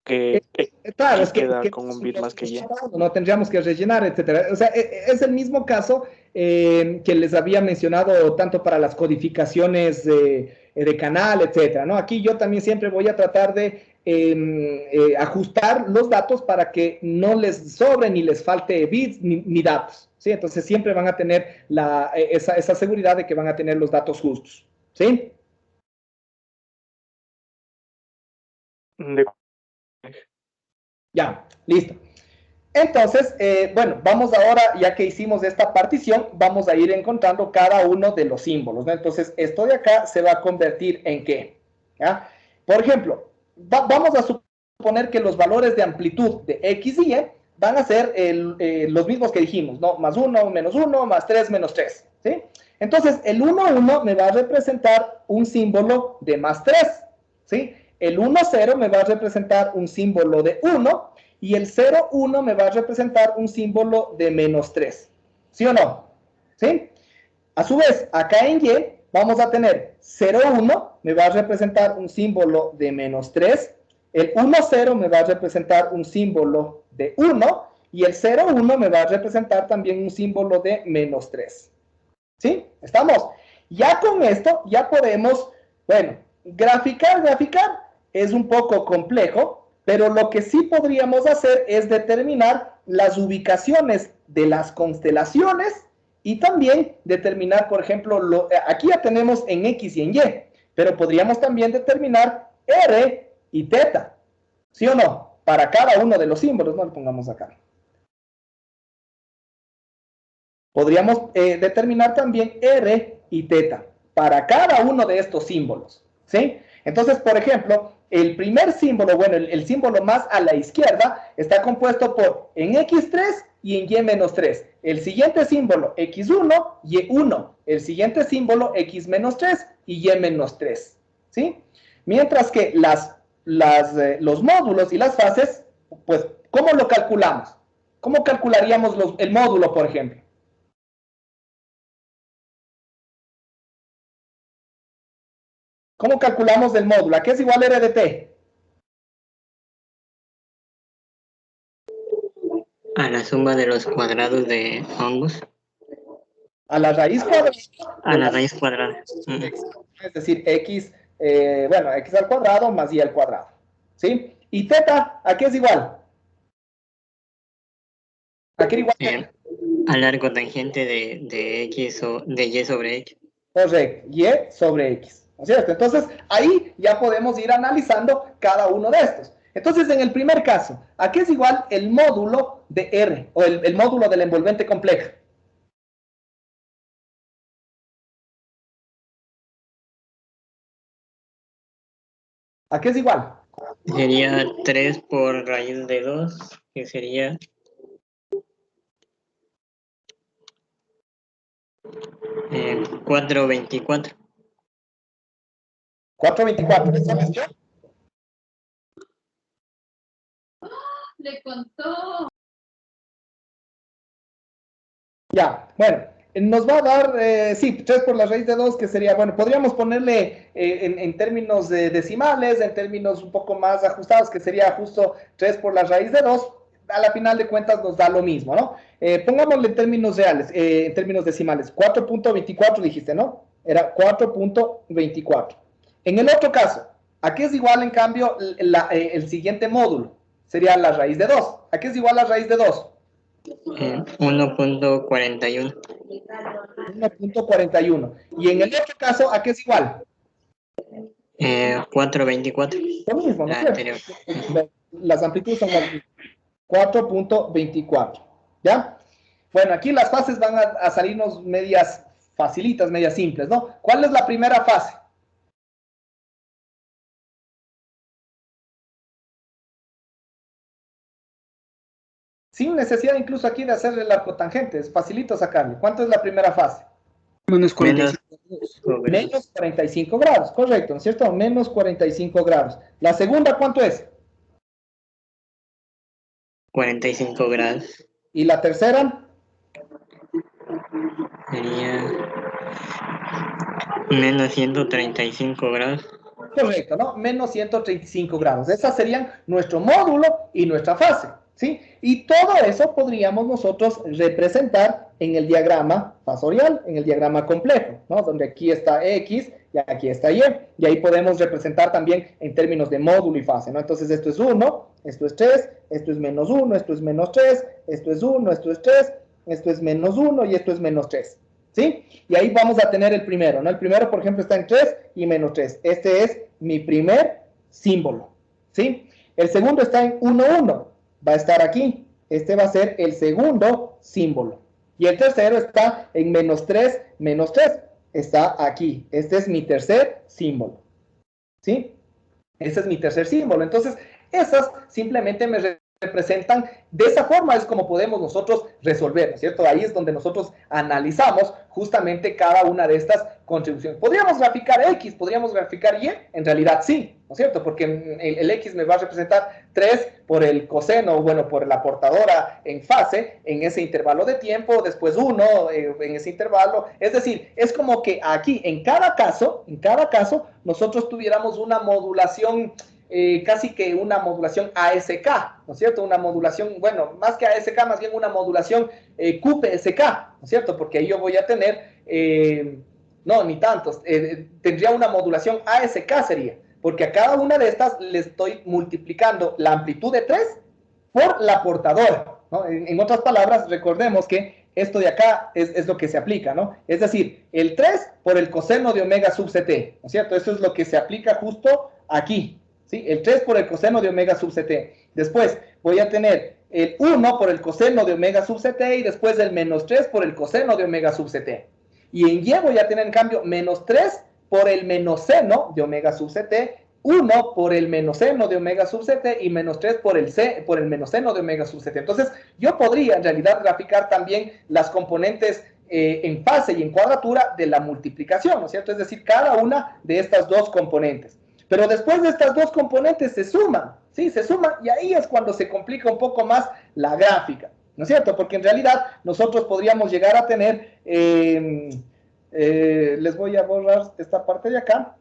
Claro, es que queda con un bit más que Y. No tendríamos que rellenar, etcétera. O sea, es el mismo caso que les había mencionado tanto para las codificaciones de canal, etcétera, ¿no? Aquí yo también siempre voy a tratar de ajustar los datos para que no les sobre ni les falte bits ni datos, ¿sí? Entonces siempre van a tener esa seguridad de que van a tener los datos justos, ¿sí? Ya, listo. Entonces, bueno, vamos ahora, ya que hicimos esta partición, vamos a ir encontrando cada uno de los símbolos, ¿no? Entonces, esto de acá se va a convertir en ¿qué? ¿Ya? Por ejemplo, vamos a suponer que los valores de amplitud de X y Y van a ser los mismos que dijimos, ¿no? Más 1, menos 1, más 3, menos 3, ¿sí? Entonces, el 1, 1 me va a representar un símbolo de más 3, ¿sí? El 1, 0 me va a representar un símbolo de 1 y el 0, 1 me va a representar un símbolo de menos 3, ¿sí o no? ¿Sí? A su vez, acá en Y vamos a tener 0, 1 me va a representar un símbolo de menos 3, el 1, 0 me va a representar un símbolo de 1 y el 0, 1 me va a representar también un símbolo de menos 3. ¿Sí? ¿Estamos? Ya con esto, ya podemos, bueno, graficar es un poco complejo, pero lo que sí podríamos hacer es determinar las ubicaciones de las constelaciones y también determinar, por ejemplo, aquí ya tenemos en X y en Y, pero podríamos también determinar R y teta, ¿sí o no? Para cada uno de los símbolos, no lo pongamos acá. Podríamos determinar también R y teta para cada uno de estos símbolos, ¿sí? Entonces, por ejemplo, el primer símbolo, bueno, el símbolo más a la izquierda está compuesto por en X3 y en Y-3. El siguiente símbolo, X1, Y1. El siguiente símbolo, X-3 y Y-3, ¿sí? Mientras que los módulos y las fases, pues, ¿cómo lo calculamos? ¿Cómo calcularíamos el módulo, por ejemplo? ¿Cómo calculamos el módulo? ¿A qué es igual R de T? A la suma de los cuadrados de ambos. A la raíz cuadrada. A la raíz cuadrada. Es decir, X, bueno, X al cuadrado más Y al cuadrado. ¿Sí? ¿Y teta a qué es igual? ¿A qué igual? Al largo tangente de X o de Y sobre X. Correcto, Y sobre X. ¿No es cierto? Entonces, ahí ya podemos ir analizando cada uno de estos. Entonces, en el primer caso, ¿a qué es igual el módulo de R o el módulo de la envolvente compleja? ¿A qué es igual? Sería 3 por raíz de 2, que sería 424. 424, ¿esa es yo? Le contó. Ya, bueno, nos va a dar, sí, 3 por la raíz de 2, que sería, bueno, podríamos ponerle en términos decimales, en términos un poco más ajustados, que sería justo 3 por la raíz de 2, a la final de cuentas nos da lo mismo, ¿no? Pongámosle en términos reales, en términos decimales, 4.24 dijiste, ¿no? Era 4.24. En el otro caso, ¿a qué es igual, en cambio, el siguiente módulo? Sería la raíz de 2. ¿A qué es igual la raíz de 2? 1.41. 1.41. Y en el otro caso, ¿a qué es igual? 424. Lo mismo, ¿no es cierto? Las amplitudes son las mismas. 4.24. ¿Ya? Bueno, aquí las fases van a salirnos medias facilitas, medias simples, ¿no? ¿Cuál es la primera fase? Sin necesidad incluso aquí de hacerle el arcotangente, es facilito sacarle. ¿Cuánto es la primera fase? Menos 45 grados. Menos 45 grados, correcto, ¿no es cierto? Menos 45 grados. ¿La segunda cuánto es? 45 grados. ¿Y la tercera? Sería menos 135 grados. Correcto, ¿no? Menos 135 grados. Esas serían nuestro módulo y nuestra fase, ¿sí? Y todo eso podríamos nosotros representar en el diagrama fasorial, en el diagrama complejo, ¿no? Donde aquí está X y aquí está Y. Y ahí podemos representar también en términos de módulo y fase, ¿no? Entonces esto es 1, esto es 3, esto es menos 1, esto es menos 3, esto es 1, esto es 3, esto es menos 1 y esto es menos 3. ¿Sí? Y ahí vamos a tener el primero, ¿no? El primero, por ejemplo, está en 3 y menos 3. Este es mi primer símbolo, ¿sí? El segundo está en 1, 1. Va a estar aquí. Este va a ser el segundo símbolo. Y el tercero está en menos 3, menos 3. Está aquí. Este es mi tercer símbolo, ¿sí? Ese es mi tercer símbolo. Entonces, esas simplemente me representan, de esa forma es como podemos nosotros resolver, ¿no es cierto? Ahí es donde nosotros analizamos justamente cada una de estas contribuciones. ¿Podríamos graficar X? ¿Podríamos graficar Y? En realidad sí, ¿no es cierto? Porque el X me va a representar 3 por el coseno, bueno, por la portadora en fase, en ese intervalo de tiempo, después 1 en ese intervalo. Es decir, es como que aquí, en cada caso, nosotros tuviéramos una modulación, casi que una modulación ASK, ¿no es cierto? Una modulación, bueno, más que ASK, más bien una modulación QPSK, ¿no es cierto? Porque ahí yo voy a tener, no, ni tantos, tendría una modulación ASK sería, porque a cada una de estas le estoy multiplicando la amplitud de 3 por la portadora, ¿no? En otras palabras, recordemos que esto de acá es lo que se aplica, ¿no? Es decir, el 3 por el coseno de omega sub ct, ¿no es cierto? Eso es lo que se aplica justo aquí, ¿sí? El 3 por el coseno de omega sub ct. Después voy a tener el 1 por el coseno de omega sub ct y después el menos 3 por el coseno de omega sub ct. Y en y voy a tener en cambio menos 3 por el menos seno de omega sub ct, 1 por el menos seno de omega sub ct y menos 3 por el menos seno de omega sub ct. Entonces, yo podría en realidad graficar también las componentes en fase y en cuadratura de la multiplicación, ¿no es cierto? Es decir, cada una de estas dos componentes. Pero después de estas dos componentes se suman, ¿sí? Se suman y ahí es cuando se complica un poco más la gráfica, ¿no es cierto? Porque en realidad nosotros podríamos llegar a tener, les voy a borrar esta parte de acá.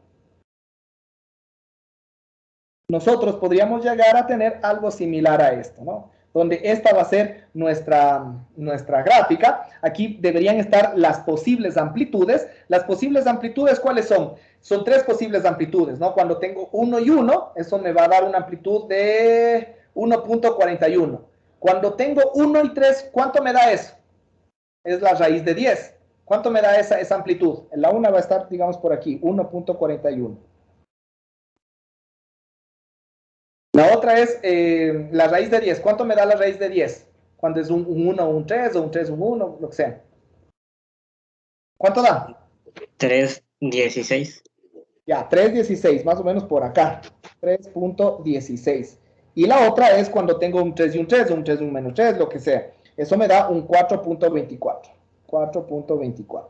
Nosotros podríamos llegar a tener algo similar a esto, ¿no? Donde esta va a ser nuestra gráfica. Aquí deberían estar las posibles amplitudes. Las posibles amplitudes, ¿cuáles son? Son 3 posibles amplitudes, ¿no? Cuando tengo 1 y 1, eso me va a dar una amplitud de 1.41. Cuando tengo 1 y 3, ¿cuánto me da eso? Es la raíz de 10. ¿Cuánto me da esa amplitud? La una va a estar, digamos, por aquí, 1.41. La otra es la raíz de 10. ¿Cuánto me da la raíz de 10? Cuando es un 1 o un 3, o un 3 o un 1, lo que sea. ¿Cuánto da? 3.16. Ya, 3.16, más o menos por acá. 3.16. Y la otra es cuando tengo un 3 y un 3, o un 3 y un menos 3, lo que sea. Eso me da un 4.24. 4.24.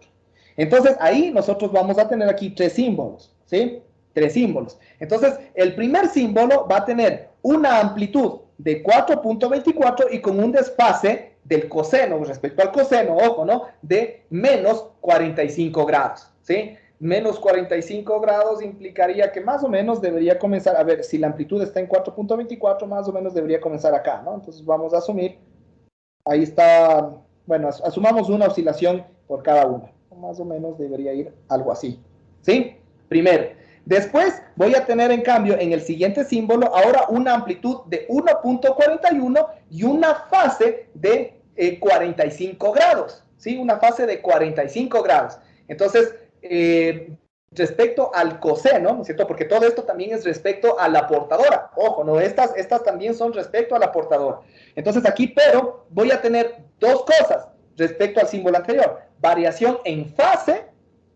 Entonces, ahí nosotros vamos a tener aquí 3 símbolos, ¿sí? 3 símbolos. Entonces, el primer símbolo va a tener una amplitud de 4.24 y con un desfase del coseno, respecto al coseno, ojo, ¿no? De menos 45 grados, ¿sí? Menos 45 grados implicaría que más o menos debería comenzar, a ver, si la amplitud está en 4.24, más o menos debería comenzar acá, ¿no? Entonces, vamos a asumir, ahí está, bueno, asumamos una oscilación por cada una. Más o menos debería ir algo así, ¿sí? Primero. Después voy a tener, en cambio, en el siguiente símbolo, ahora una amplitud de 1.41 y una fase de 45 grados, ¿sí? Una fase de 45 grados. Entonces, respecto al coseno, ¿no es cierto? Porque todo esto también es respecto a la portadora. Ojo, ¿no? Estas también son respecto a la portadora. Entonces aquí, pero, voy a tener dos cosas respecto al símbolo anterior. Variación en fase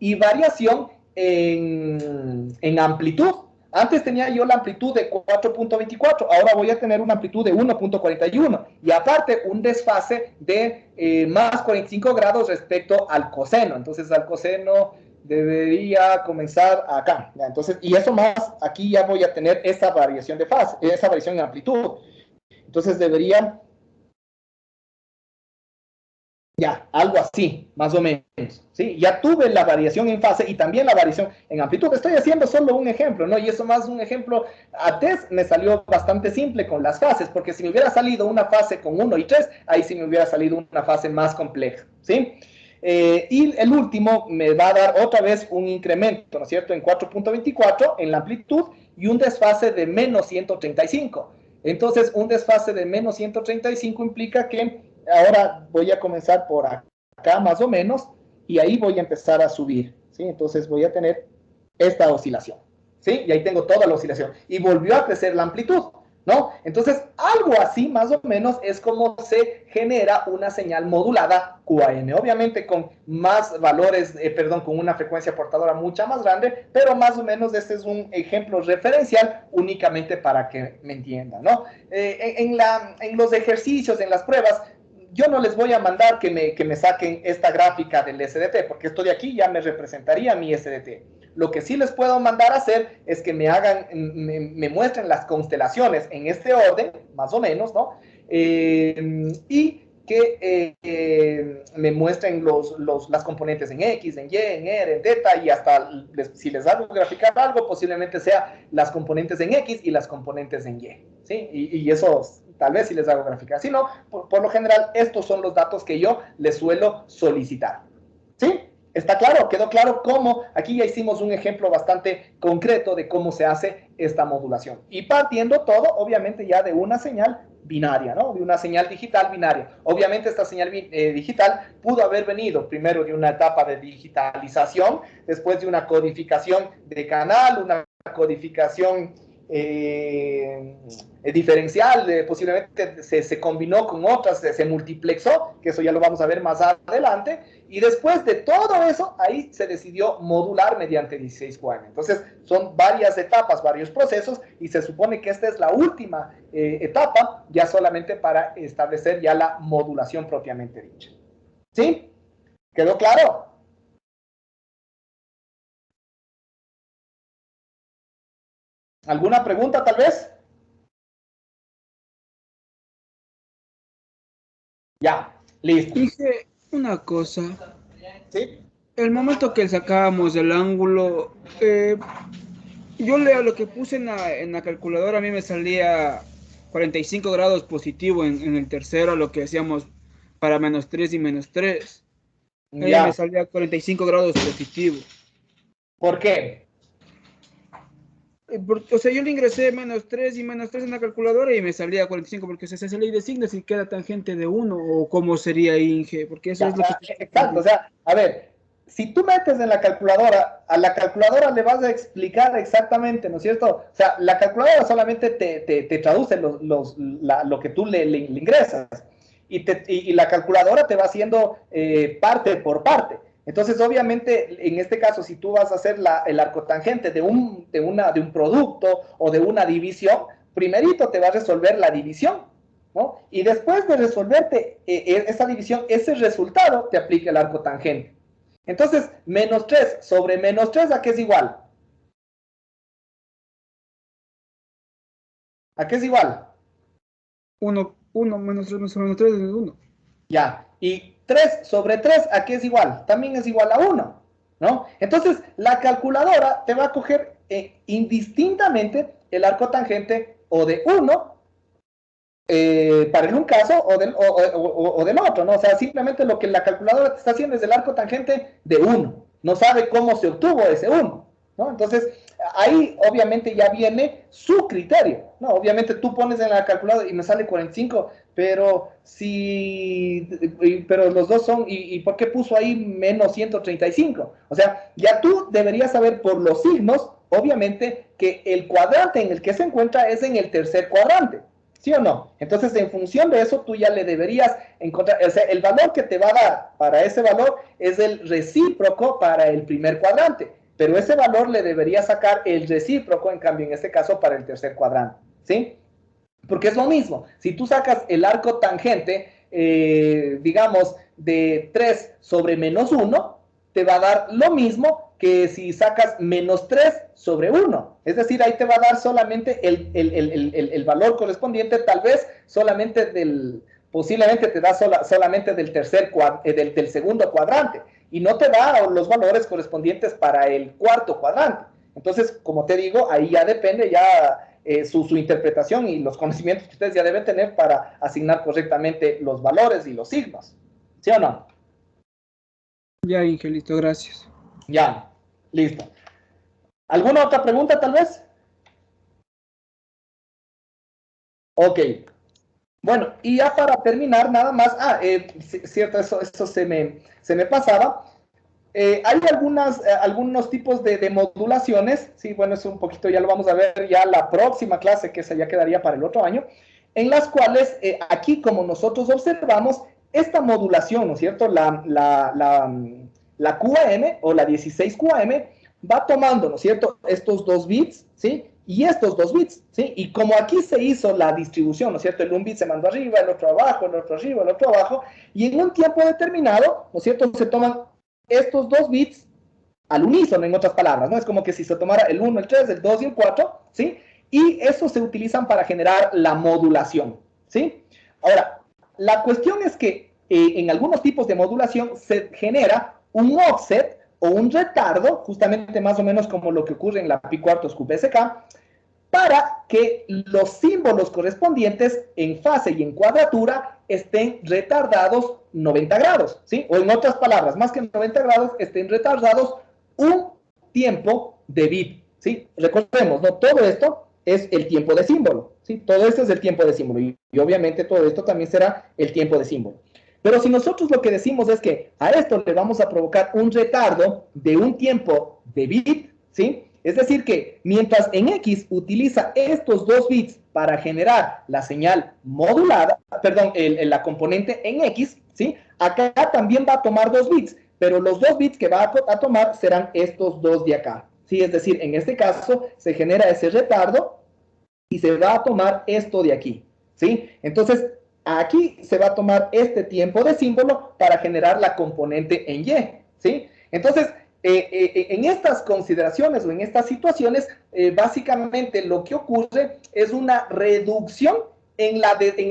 y variación en amplitud. Antes tenía yo la amplitud de 4.24, ahora voy a tener una amplitud de 1.41 y aparte un desfase de más 45 grados respecto al coseno. Entonces al coseno debería comenzar acá, ¿ya? Entonces, y eso más, aquí ya voy a tener esa variación de fase, esa variación en amplitud. Entonces debería, ya, algo así, más o menos, ¿sí? Ya tuve la variación en fase y también la variación en amplitud. Estoy haciendo solo un ejemplo, ¿no? Y eso más un ejemplo, a test me salió bastante simple con las fases, porque si me hubiera salido una fase con 1 y 3, ahí sí me hubiera salido una fase más compleja, ¿sí? Y el último me va a dar otra vez un incremento, ¿no es cierto? En 4.24 en la amplitud y un desfase de menos 135. Entonces, un desfase de menos 135 implica que ahora voy a comenzar por acá más o menos y ahí voy a empezar a subir, ¿sí? Entonces voy a tener esta oscilación, ¿sí? Y ahí tengo toda la oscilación. Y volvió a crecer la amplitud. ¿no? Entonces, algo así más o menos es como se genera una señal modulada QAM, obviamente con más valores, con una frecuencia portadora mucha más grande, pero más o menos este es un ejemplo referencial únicamente para que me entiendan, ¿no? En los ejercicios, en las pruebas, yo no les voy a mandar que me saquen esta gráfica del SDT, porque esto de aquí ya me representaría mi SDT. Lo que sí les puedo mandar a hacer es que me muestren las constelaciones en este orden, más o menos, ¿no? Y que me muestren las componentes en X, en Y, en R, en teta, y hasta si les hago graficar algo, posiblemente sea las componentes en X y las componentes en Y, ¿sí? Y eso tal vez si les hago graficar. Si no, por lo general, estos son los datos que yo les suelo solicitar, ¿sí? ¿Está claro? ¿Quedó claro cómo? Aquí ya hicimos un ejemplo bastante concreto de cómo se hace esta modulación. Y partiendo todo, obviamente, ya de una señal binaria, ¿no? De una señal digital binaria. Obviamente esta señal digital pudo haber venido primero de una etapa de digitalización, después de una codificación de canal, una codificación diferencial, posiblemente se combinó con otras, se multiplexó, que eso ya lo vamos a ver más adelante, y después de todo eso, ahí se decidió modular mediante 16 QAM. Entonces, son varias etapas, varios procesos, y se supone que esta es la última etapa, ya solamente para establecer ya la modulación propiamente dicha. ¿Sí? ¿Quedó claro? ¿Alguna pregunta tal vez? Ya, listo. Dije una cosa. ¿Sí? El momento que sacábamos el ángulo, yo leo lo que puse en la calculadora, a mí me salía 45 grados positivo en el tercero, lo que hacíamos para -3 y -3. A mí me salía 45 grados positivo. ¿Por qué? O sea, yo le ingresé -3 y -3 en la calculadora y me salía 45, porque se hace ley de signos y queda tangente de 1, o cómo sería, Inge, porque eso es lo que... Exacto, o sea, a ver, si tú metes en la calculadora, a la calculadora le vas a explicar exactamente, ¿no es cierto? O sea, la calculadora solamente te traduce lo que tú le ingresas, y la calculadora te va haciendo parte por parte. Entonces, obviamente, en este caso, si tú vas a hacer el arcotangente de un producto o de una división, primerito te va a resolver la división, ¿no? Y después de resolverte esa división, ese resultado te aplica el arcotangente. Entonces, -3 sobre -3, ¿a qué es igual? ¿A qué es igual? 1 -3 sobre -3 es 1. Ya, y 3 sobre 3, ¿a qué es igual? También es igual a 1, ¿no? Entonces, la calculadora te va a coger indistintamente el arcotangente o de 1 para en un caso o del otro, ¿no? O sea, simplemente lo que la calculadora te está haciendo es el arcotangente de 1. No sabe cómo se obtuvo ese 1, ¿no? Entonces, ahí obviamente ya viene su criterio, ¿no? Obviamente tú pones en la calculadora y me sale 45, pero pero los dos son, ¿y por qué puso ahí -135? O sea, ya tú deberías saber por los signos, obviamente, que el cuadrante en el que se encuentra es en el tercer cuadrante. ¿Sí o no? Entonces, en función de eso, tú ya le deberías encontrar, o sea, el valor que te va a dar para ese valor es el recíproco para el primer cuadrante, pero ese valor le debería sacar el recíproco, en cambio, en este caso, para el tercer cuadrante, ¿sí? Porque es lo mismo, si tú sacas el arco tangente, digamos, de 3 sobre -1, te va a dar lo mismo que si sacas -3 sobre 1. Es decir, ahí te va a dar solamente el valor correspondiente, tal vez solamente posiblemente te da solamente del del segundo cuadrante, y no te da los valores correspondientes para el cuarto cuadrante. Entonces, como te digo, ahí ya depende su interpretación y los conocimientos que ustedes ya deben tener para asignar correctamente los valores y los signos. ¿Sí o no? Ya, Inge, listo, gracias. Ya, listo. ¿Alguna otra pregunta, tal vez? Ok. Bueno, y ya para terminar, nada más. Cierto, eso se me pasaba. hay algunos tipos de modulaciones, sí, bueno, eso un poquito ya lo vamos a ver ya la próxima clase, que esa ya quedaría para el otro año, en las cuales aquí, como nosotros observamos, esta modulación, ¿no es cierto? La QAM o la 16 QAM va tomando, ¿no es cierto?, estos 2 bits, ¿sí? Y estos 2 bits, ¿sí? Y como aquí se hizo la distribución, ¿no es cierto? El un bit se mandó arriba, el otro abajo, el otro arriba, el otro abajo, y en un tiempo determinado, ¿no es cierto?, se toman estos 2 bits al unísono, en otras palabras, ¿no? Es como que si se tomara el 1, el 3, el 2 y el 4, ¿sí? Y eso se utilizan para generar la modulación, ¿sí? Ahora, la cuestión es que en algunos tipos de modulación se genera un offset o un retardo, justamente más o menos como lo que ocurre en la pi cuartos QPSK, para que los símbolos correspondientes en fase y en cuadratura estén retardados 90 grados, ¿sí? O en otras palabras, más que 90 grados, estén retardados un tiempo de bit, ¿sí? Recordemos, ¿no? Todo esto es el tiempo de símbolo, ¿sí? Todo esto es el tiempo de símbolo y obviamente todo esto también será el tiempo de símbolo. Pero si nosotros lo que decimos es que a esto le vamos a provocar un retardo de un tiempo de bit, ¿sí? Es decir que mientras en X utiliza estos 2 bits para generar la señal modulada, perdón, la componente en X, ¿sí? Acá también va a tomar 2 bits, pero los 2 bits que va a tomar serán estos 2 de acá, ¿sí? Es decir, en este caso se genera ese retardo y se va a tomar esto de aquí, ¿sí? Entonces, aquí se va a tomar este tiempo de símbolo para generar la componente en Y, ¿sí? Entonces, en estas consideraciones o en estas situaciones, básicamente lo que ocurre es una reducción en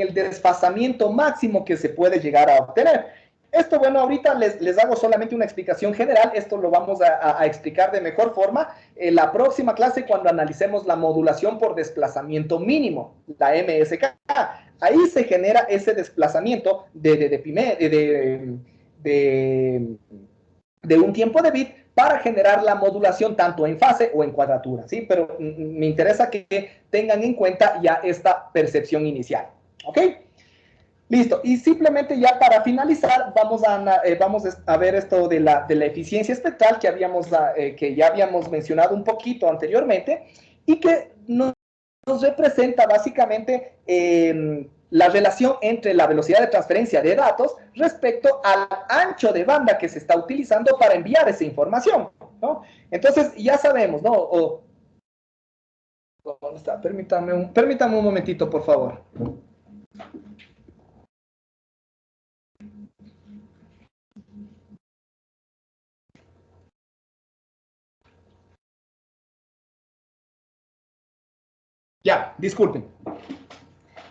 el desfasamiento máximo que se puede llegar a obtener. Esto, bueno, ahorita les hago solamente una explicación general, esto lo vamos a explicar de mejor forma en la próxima clase cuando analicemos la modulación por desplazamiento mínimo, la MSK. Ahí se genera ese desplazamiento de un tiempo de bit para generar la modulación tanto en fase o en cuadratura, ¿sí? Pero me interesa que tengan en cuenta ya esta percepción inicial, ¿ok? Listo, y simplemente ya para finalizar vamos a ver esto de la eficiencia espectral que ya habíamos mencionado un poquito anteriormente y que nos representa básicamente la relación entre la velocidad de transferencia de datos respecto al ancho de banda que se está utilizando para enviar esa información, ¿no? Entonces ya sabemos, ¿no? ¿Dónde está? Permítame un momentito, por favor. Ya, disculpen.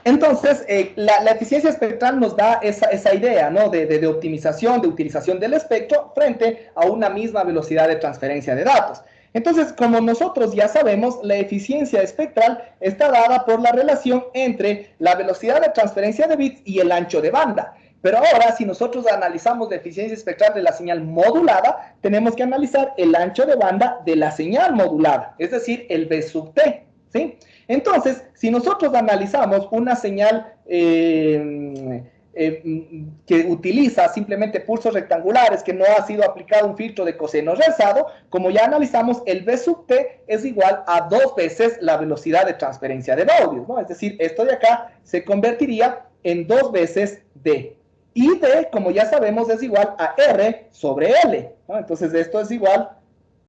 Entonces, la eficiencia espectral nos da esa idea, ¿no? De optimización, de utilización del espectro frente a una misma velocidad de transferencia de datos. Entonces, como nosotros ya sabemos, la eficiencia espectral está dada por la relación entre la velocidad de transferencia de bits y el ancho de banda. Pero ahora, si nosotros analizamos la eficiencia espectral de la señal modulada, tenemos que analizar el ancho de banda de la señal modulada, es decir, el B sub T, ¿sí? Entonces, si nosotros analizamos una señal que utiliza simplemente pulsos rectangulares, que no ha sido aplicado un filtro de coseno rezado, como ya analizamos, el B sub T es igual a 2 veces la velocidad de transferencia de Baudius, ¿no? Es decir, esto de acá se convertiría en 2 veces D. Y D, como ya sabemos, es igual a R sobre L, ¿no? Entonces, esto es igual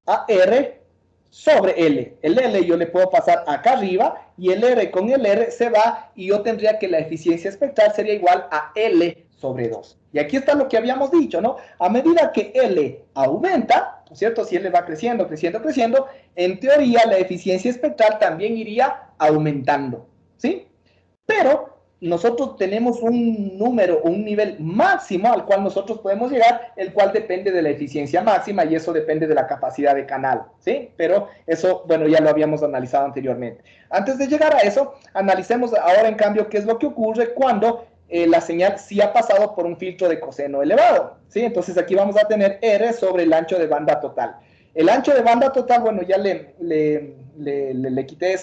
a R sobre L. El L yo le puedo pasar acá arriba y el R con el R se va y yo tendría que la eficiencia espectral sería igual a L sobre 2. Y aquí está lo que habíamos dicho, ¿no? A medida que L aumenta, ¿no es cierto? Si L va creciendo, creciendo, creciendo, en teoría la eficiencia espectral también iría aumentando, ¿sí? Pero nosotros tenemos un número, un nivel máximo al cual nosotros podemos llegar, el cual depende de la eficiencia máxima y eso depende de la capacidad de canal, ¿sí? Pero eso, bueno, ya lo habíamos analizado anteriormente. Antes de llegar a eso, analicemos ahora en cambio qué es lo que ocurre cuando la señal sí ha pasado por un filtro de coseno elevado, ¿sí? Entonces aquí vamos a tener R sobre el ancho de banda total. El ancho de banda total, bueno, ya le quité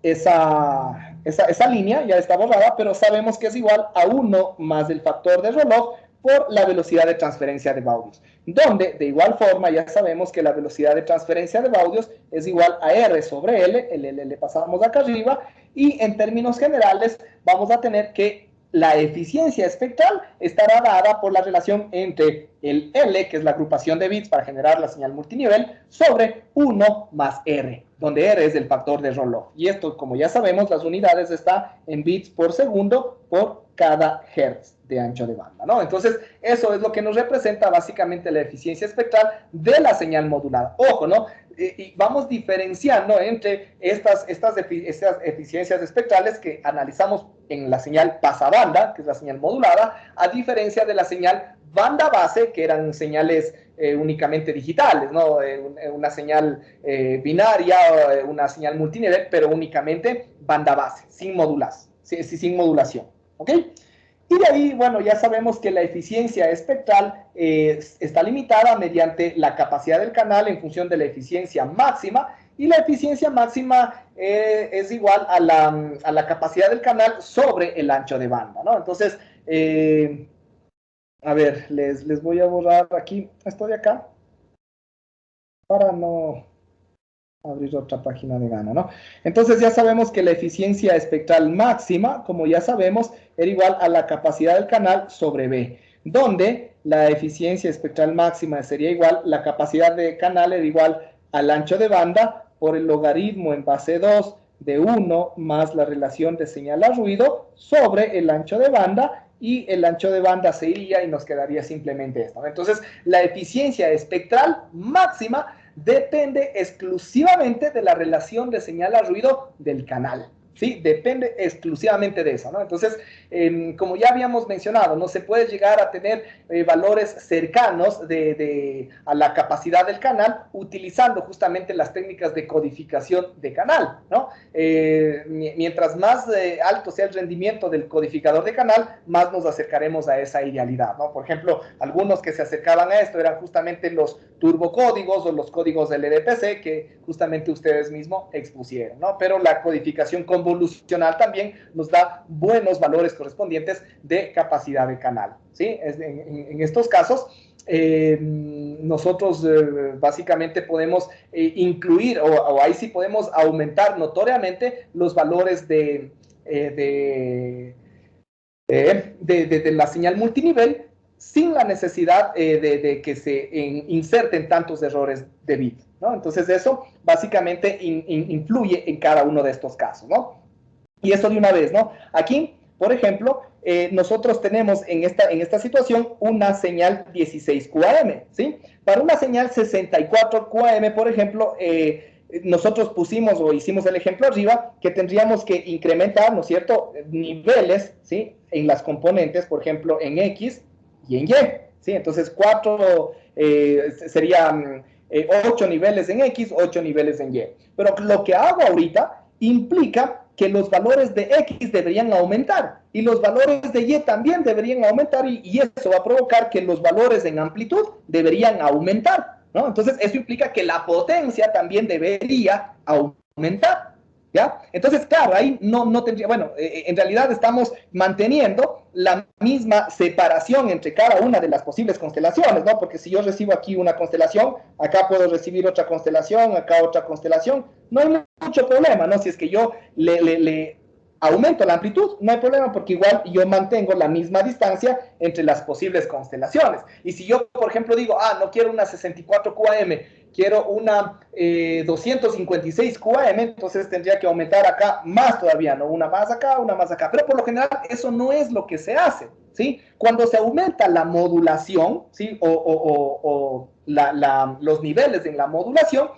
esa línea ya está borrada, pero sabemos que es igual a 1 más el factor de Roloff por la velocidad de transferencia de baudios, donde de igual forma ya sabemos que la velocidad de transferencia de baudios es igual a R sobre L, el L le pasamos acá arriba, y en términos generales vamos a tener que la eficiencia espectral estará dada por la relación entre el L, que es la agrupación de bits para generar la señal multinivel, sobre 1 más R, donde R es el factor de roll-off. Y esto, como ya sabemos, las unidades está en bits por segundo por cada hertz de ancho de banda, ¿no? Entonces, eso es lo que nos representa básicamente la eficiencia espectral de la señal modulada. Ojo, ¿no? Y vamos diferenciando entre estas eficiencias espectrales que analizamos en la señal pasabanda, que es la señal modulada, a diferencia de la señal banda base, que eran señales únicamente digitales, ¿no? Una señal binaria, una señal multinivel, pero únicamente banda base, sin modulación, ¿ok? Y de ahí, bueno, ya sabemos que la eficiencia espectral está limitada mediante la capacidad del canal en función de la eficiencia máxima, y la eficiencia máxima es igual a la capacidad del canal sobre el ancho de banda, ¿no? Entonces, a ver, les voy a borrar aquí, esto de acá, para no abrir otra página de gana, ¿no? Entonces ya sabemos que la eficiencia espectral máxima, como ya sabemos, era igual a la capacidad del canal sobre B, donde la eficiencia espectral máxima sería igual, la capacidad de canal era igual al ancho de banda por el logaritmo en base 2 de 1 más la relación de señal a ruido sobre el ancho de banda, y el ancho de banda se iría y nos quedaría simplemente esto, ¿no? Entonces, la eficiencia espectral máxima depende exclusivamente de la relación de señal a ruido del canal, ¿sí? Depende exclusivamente de eso, ¿no? Entonces, como ya habíamos mencionado, no se puede llegar a tener valores cercanos a la capacidad del canal utilizando justamente las técnicas de codificación de canal, ¿no? Mientras más alto sea el rendimiento del codificador de canal, más nos acercaremos a esa idealidad, ¿no? Por ejemplo, algunos que se acercaban a esto eran justamente los turbocódigos o los códigos del LDPC que justamente ustedes mismos expusieron, ¿no? Pero la codificación convolucional también nos da buenos valores correspondientes de capacidad de canal, ¿sí? En estos casos, nosotros básicamente podemos incluir, o ahí sí podemos aumentar notoriamente los valores de la señal multinivel sin la necesidad de que se inserten tantos errores de bit, ¿no? Entonces eso básicamente influye en cada uno de estos casos, ¿no? Y eso de una vez, ¿no? Aquí, por ejemplo, nosotros tenemos en esta situación una señal 16 QAM, ¿sí? Para una señal 64 QAM, por ejemplo, nosotros pusimos o hicimos el ejemplo arriba que tendríamos que incrementar, ¿no es cierto?, niveles, ¿sí?, en las componentes, por ejemplo, en X y en Y, ¿sí? Entonces, serían 8 niveles en X, 8 niveles en Y. Pero lo que hago ahorita implica que los valores de X deberían aumentar y los valores de Y también deberían aumentar, y eso va a provocar que los valores en amplitud deberían aumentar, ¿no? Entonces, eso implica que la potencia también debería aumentar, ¿ya? Entonces, claro, ahí no tendría, bueno, en realidad estamos manteniendo la misma separación entre cada una de las posibles constelaciones, ¿no? Porque si yo recibo aquí una constelación, acá puedo recibir otra constelación, acá otra constelación, no hay mucho problema, ¿no? Si es que yo le aumento la amplitud, no hay problema, porque igual yo mantengo la misma distancia entre las posibles constelaciones. Y si yo, por ejemplo, digo, no quiero una 64 QAM, quiero una 256 QAM, entonces tendría que aumentar acá más todavía, ¿no? Una más acá, una más acá. Pero por lo general eso no es lo que se hace, ¿sí? Cuando se aumenta la modulación, ¿sí? Los niveles en la modulación,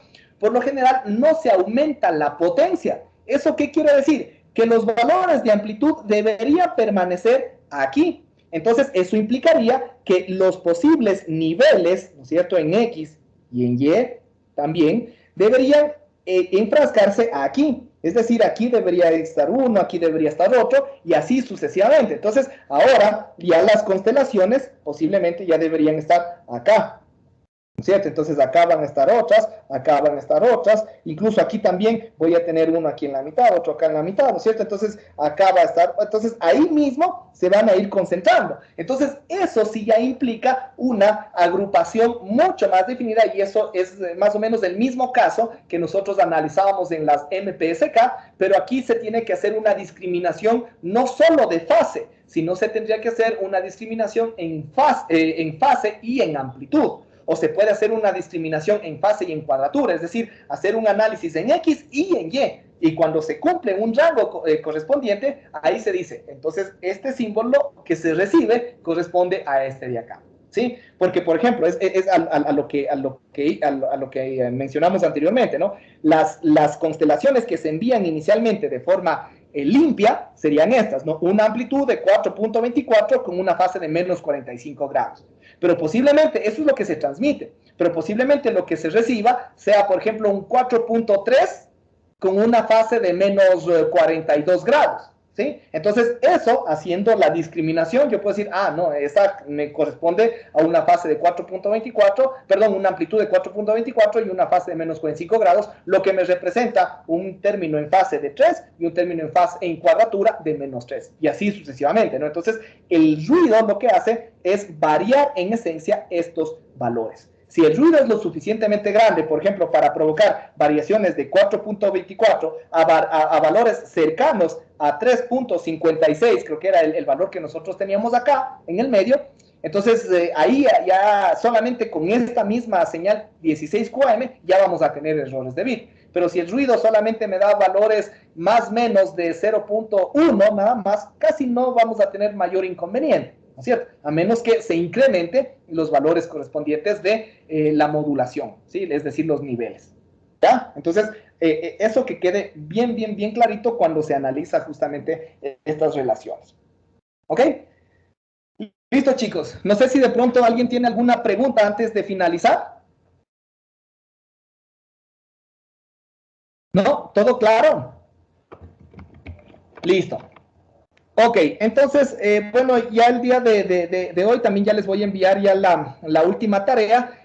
por lo general no se aumenta la potencia. ¿Eso qué quiere decir? Que los valores de amplitud deberían permanecer aquí. Entonces, eso implicaría que los posibles niveles, ¿no es cierto?, en X y en Y también deberían enfrascarse aquí. Es decir, aquí debería estar uno, aquí debería estar otro, y así sucesivamente. Entonces, ahora ya las constelaciones posiblemente ya deberían estar acá. ¿cierto? Entonces acá van a estar otras, acá van a estar otras, incluso aquí también voy a tener uno aquí en la mitad, otro acá en la mitad, ¿no es cierto? Entonces acá va a estar, entonces ahí mismo se van a ir concentrando. Entonces eso sí ya implica una agrupación mucho más definida y eso es más o menos el mismo caso que nosotros analizábamos en las MPSK, pero aquí se tiene que hacer una discriminación no solo de fase, sino se tendría que hacer una discriminación en fase y en amplitud. O se puede hacer una discriminación en fase y en cuadratura, es decir, hacer un análisis en X y en Y. Y cuando se cumple un rango correspondiente, ahí se dice, entonces este símbolo que se recibe corresponde a este de acá. ¿Sí? Porque, por ejemplo, es a lo que mencionamos anteriormente, ¿no? Las constelaciones que se envían inicialmente de forma limpia serían estas, ¿no? Una amplitud de 4.24 con una fase de menos 45 grados. Pero posiblemente, eso es lo que se transmite, pero posiblemente lo que se reciba sea, por ejemplo, un 4.3 con una fase de menos 42 grados. ¿Sí? Entonces, eso, haciendo la discriminación, yo puedo decir, no, esa me corresponde a una fase de 4.24, perdón, una amplitud de 4.24 y una fase de menos 45 grados, lo que me representa un término en fase de 3 y un término en cuadratura de menos 3, y así sucesivamente, ¿no? Entonces, el ruido lo que hace es variar en esencia estos valores. Si el ruido es lo suficientemente grande, por ejemplo, para provocar variaciones de 4.24 a valores cercanos a 3.56, creo que era el valor que nosotros teníamos acá en el medio, entonces ahí ya solamente con esta misma señal 16QAM ya vamos a tener errores de bit. Pero si el ruido solamente me da valores más o menos de 0.1 nada más, casi no vamos a tener mayor inconveniente, ¿no es cierto? A menos que se incrementen los valores correspondientes de la modulación, ¿sí? Es decir, los niveles. ¿Ya? Entonces, eso que quede bien clarito cuando se analiza justamente estas relaciones. ¿Ok? Listo, chicos. No sé si de pronto alguien tiene alguna pregunta antes de finalizar. ¿No? ¿Todo claro? Listo. Ok, entonces, bueno, ya el día de hoy también ya les voy a enviar ya la última tarea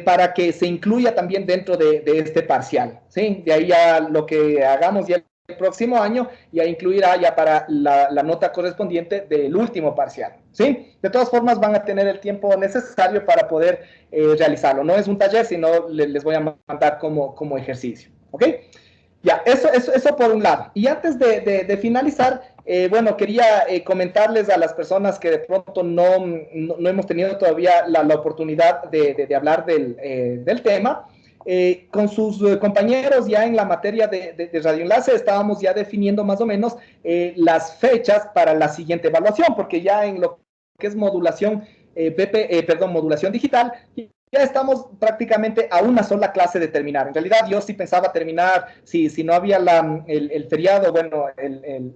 para que se incluya también dentro de este parcial, ¿sí? De ahí ya lo que hagamos ya el próximo año ya incluirá ya para la nota correspondiente del último parcial, ¿sí? De todas formas van a tener el tiempo necesario para poder realizarlo. No es un taller, sino les voy a mandar como ejercicio, ¿ok? Ya, eso por un lado. Y antes de finalizar, bueno, quería comentarles a las personas que de pronto no hemos tenido todavía la oportunidad de hablar del tema. Con sus compañeros ya en la materia de radioenlace estábamos ya definiendo más o menos las fechas para la siguiente evaluación, porque ya en lo que es modulación, modulación digital, ya estamos prácticamente a una sola clase de terminar. En realidad yo sí pensaba terminar, si no había el feriado, bueno,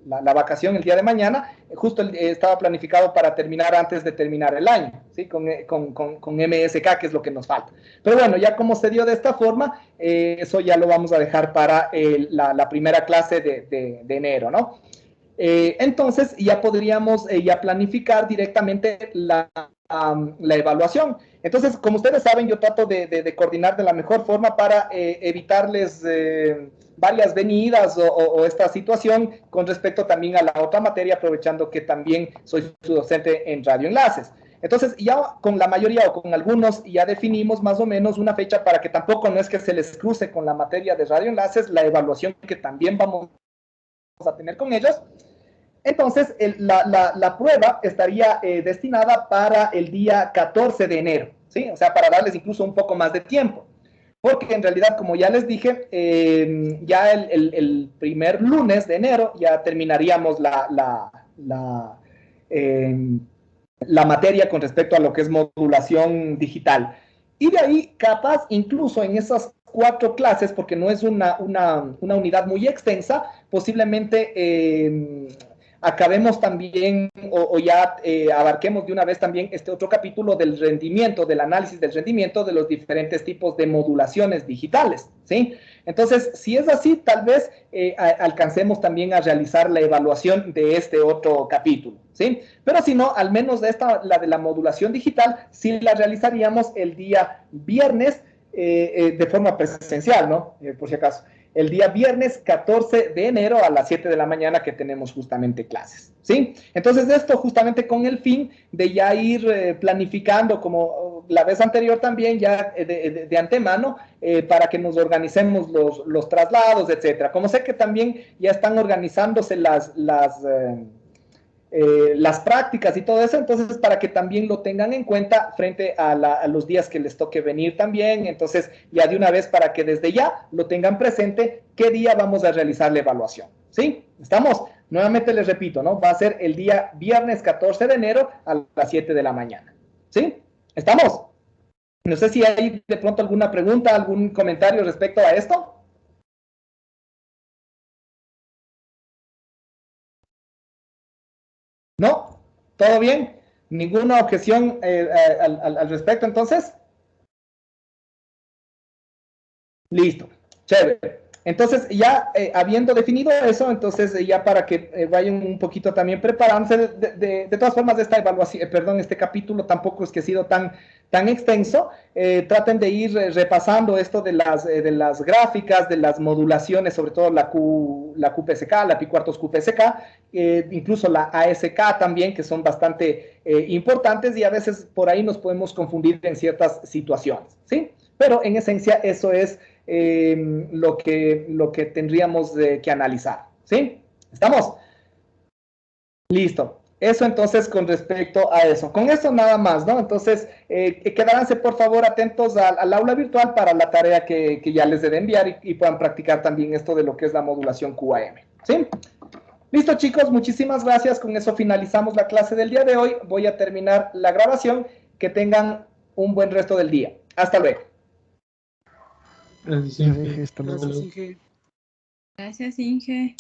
la vacación el día de mañana, justo estaba planificado para terminar antes de terminar el año, ¿sí? Con MSK, que es lo que nos falta. Pero bueno, ya como se dio de esta forma, eso ya lo vamos a dejar para la primera clase de enero, ¿no? Entonces ya podríamos ya planificar directamente la evaluación. Entonces, como ustedes saben, yo trato de coordinar de la mejor forma para evitarles varias venidas o esta situación con respecto también a la otra materia, aprovechando que también soy su docente en radioenlaces. Entonces, ya con la mayoría o con algunos ya definimos más o menos una fecha para que tampoco no es que se les cruce con la materia de radioenlaces, la evaluación que también vamos a tener con ellos. Entonces, la prueba estaría destinada para el día 14 de enero, ¿sí? O sea, para darles incluso un poco más de tiempo. Porque en realidad, como ya les dije, ya el primer lunes de enero ya terminaríamos la materia con respecto a lo que es modulación digital. Y de ahí, capaz, incluso en esas 4 clases, porque no es una unidad muy extensa, posiblemente acabemos también o ya abarquemos de una vez también este otro capítulo del rendimiento, del análisis del rendimiento de los diferentes tipos de modulaciones digitales, ¿sí? Entonces, si es así, tal vez alcancemos también a realizar la evaluación de este otro capítulo, ¿sí? Pero si no, al menos la de la modulación digital, sí la realizaríamos el día viernes de forma presencial, ¿no? Por si acaso. El día viernes 14 de enero a las 7 de la mañana que tenemos justamente clases, ¿sí? Entonces esto justamente con el fin de ya ir planificando, como la vez anterior también, ya de antemano, para que nos organicemos los traslados, etcétera. Como sé que también ya están organizándose las prácticas y todo eso, entonces para que también lo tengan en cuenta frente a los días que les toque venir también, entonces ya de una vez para que desde ya lo tengan presente qué día vamos a realizar la evaluación, ¿sí? ¿Estamos? Nuevamente les repito, ¿no? Va a ser el día viernes 14 de enero a las 7 de la mañana, ¿sí? ¿Estamos? No sé si hay de pronto alguna pregunta, algún comentario respecto a esto. ¿No? ¿Todo bien? ¿Ninguna objeción al respecto entonces? Listo, chévere. Entonces, ya habiendo definido eso, entonces ya para que vayan un poquito también preparándose, de todas formas, esta evaluación, este capítulo tampoco es que ha sido tan extenso, traten de ir repasando esto de las gráficas, de las modulaciones, sobre todo la QPSK, la pi cuartos QPSK, incluso la ASK también, que son bastante importantes y a veces por ahí nos podemos confundir en ciertas situaciones, ¿sí? Pero en esencia eso es lo que tendríamos que analizar, ¿sí? ¿Estamos? Listo. Eso entonces con respecto a eso. Con eso nada más, ¿no? Entonces, quedaranse por favor atentos al aula virtual para la tarea que ya les he de enviar y puedan practicar también esto de lo que es la modulación QAM, ¿sí? Listo, chicos, muchísimas gracias. Con eso finalizamos la clase del día de hoy. Voy a terminar la grabación. Que tengan un buen resto del día. Hasta luego. Gracias, Inge. Gracias, Inge. Gracias, Inge.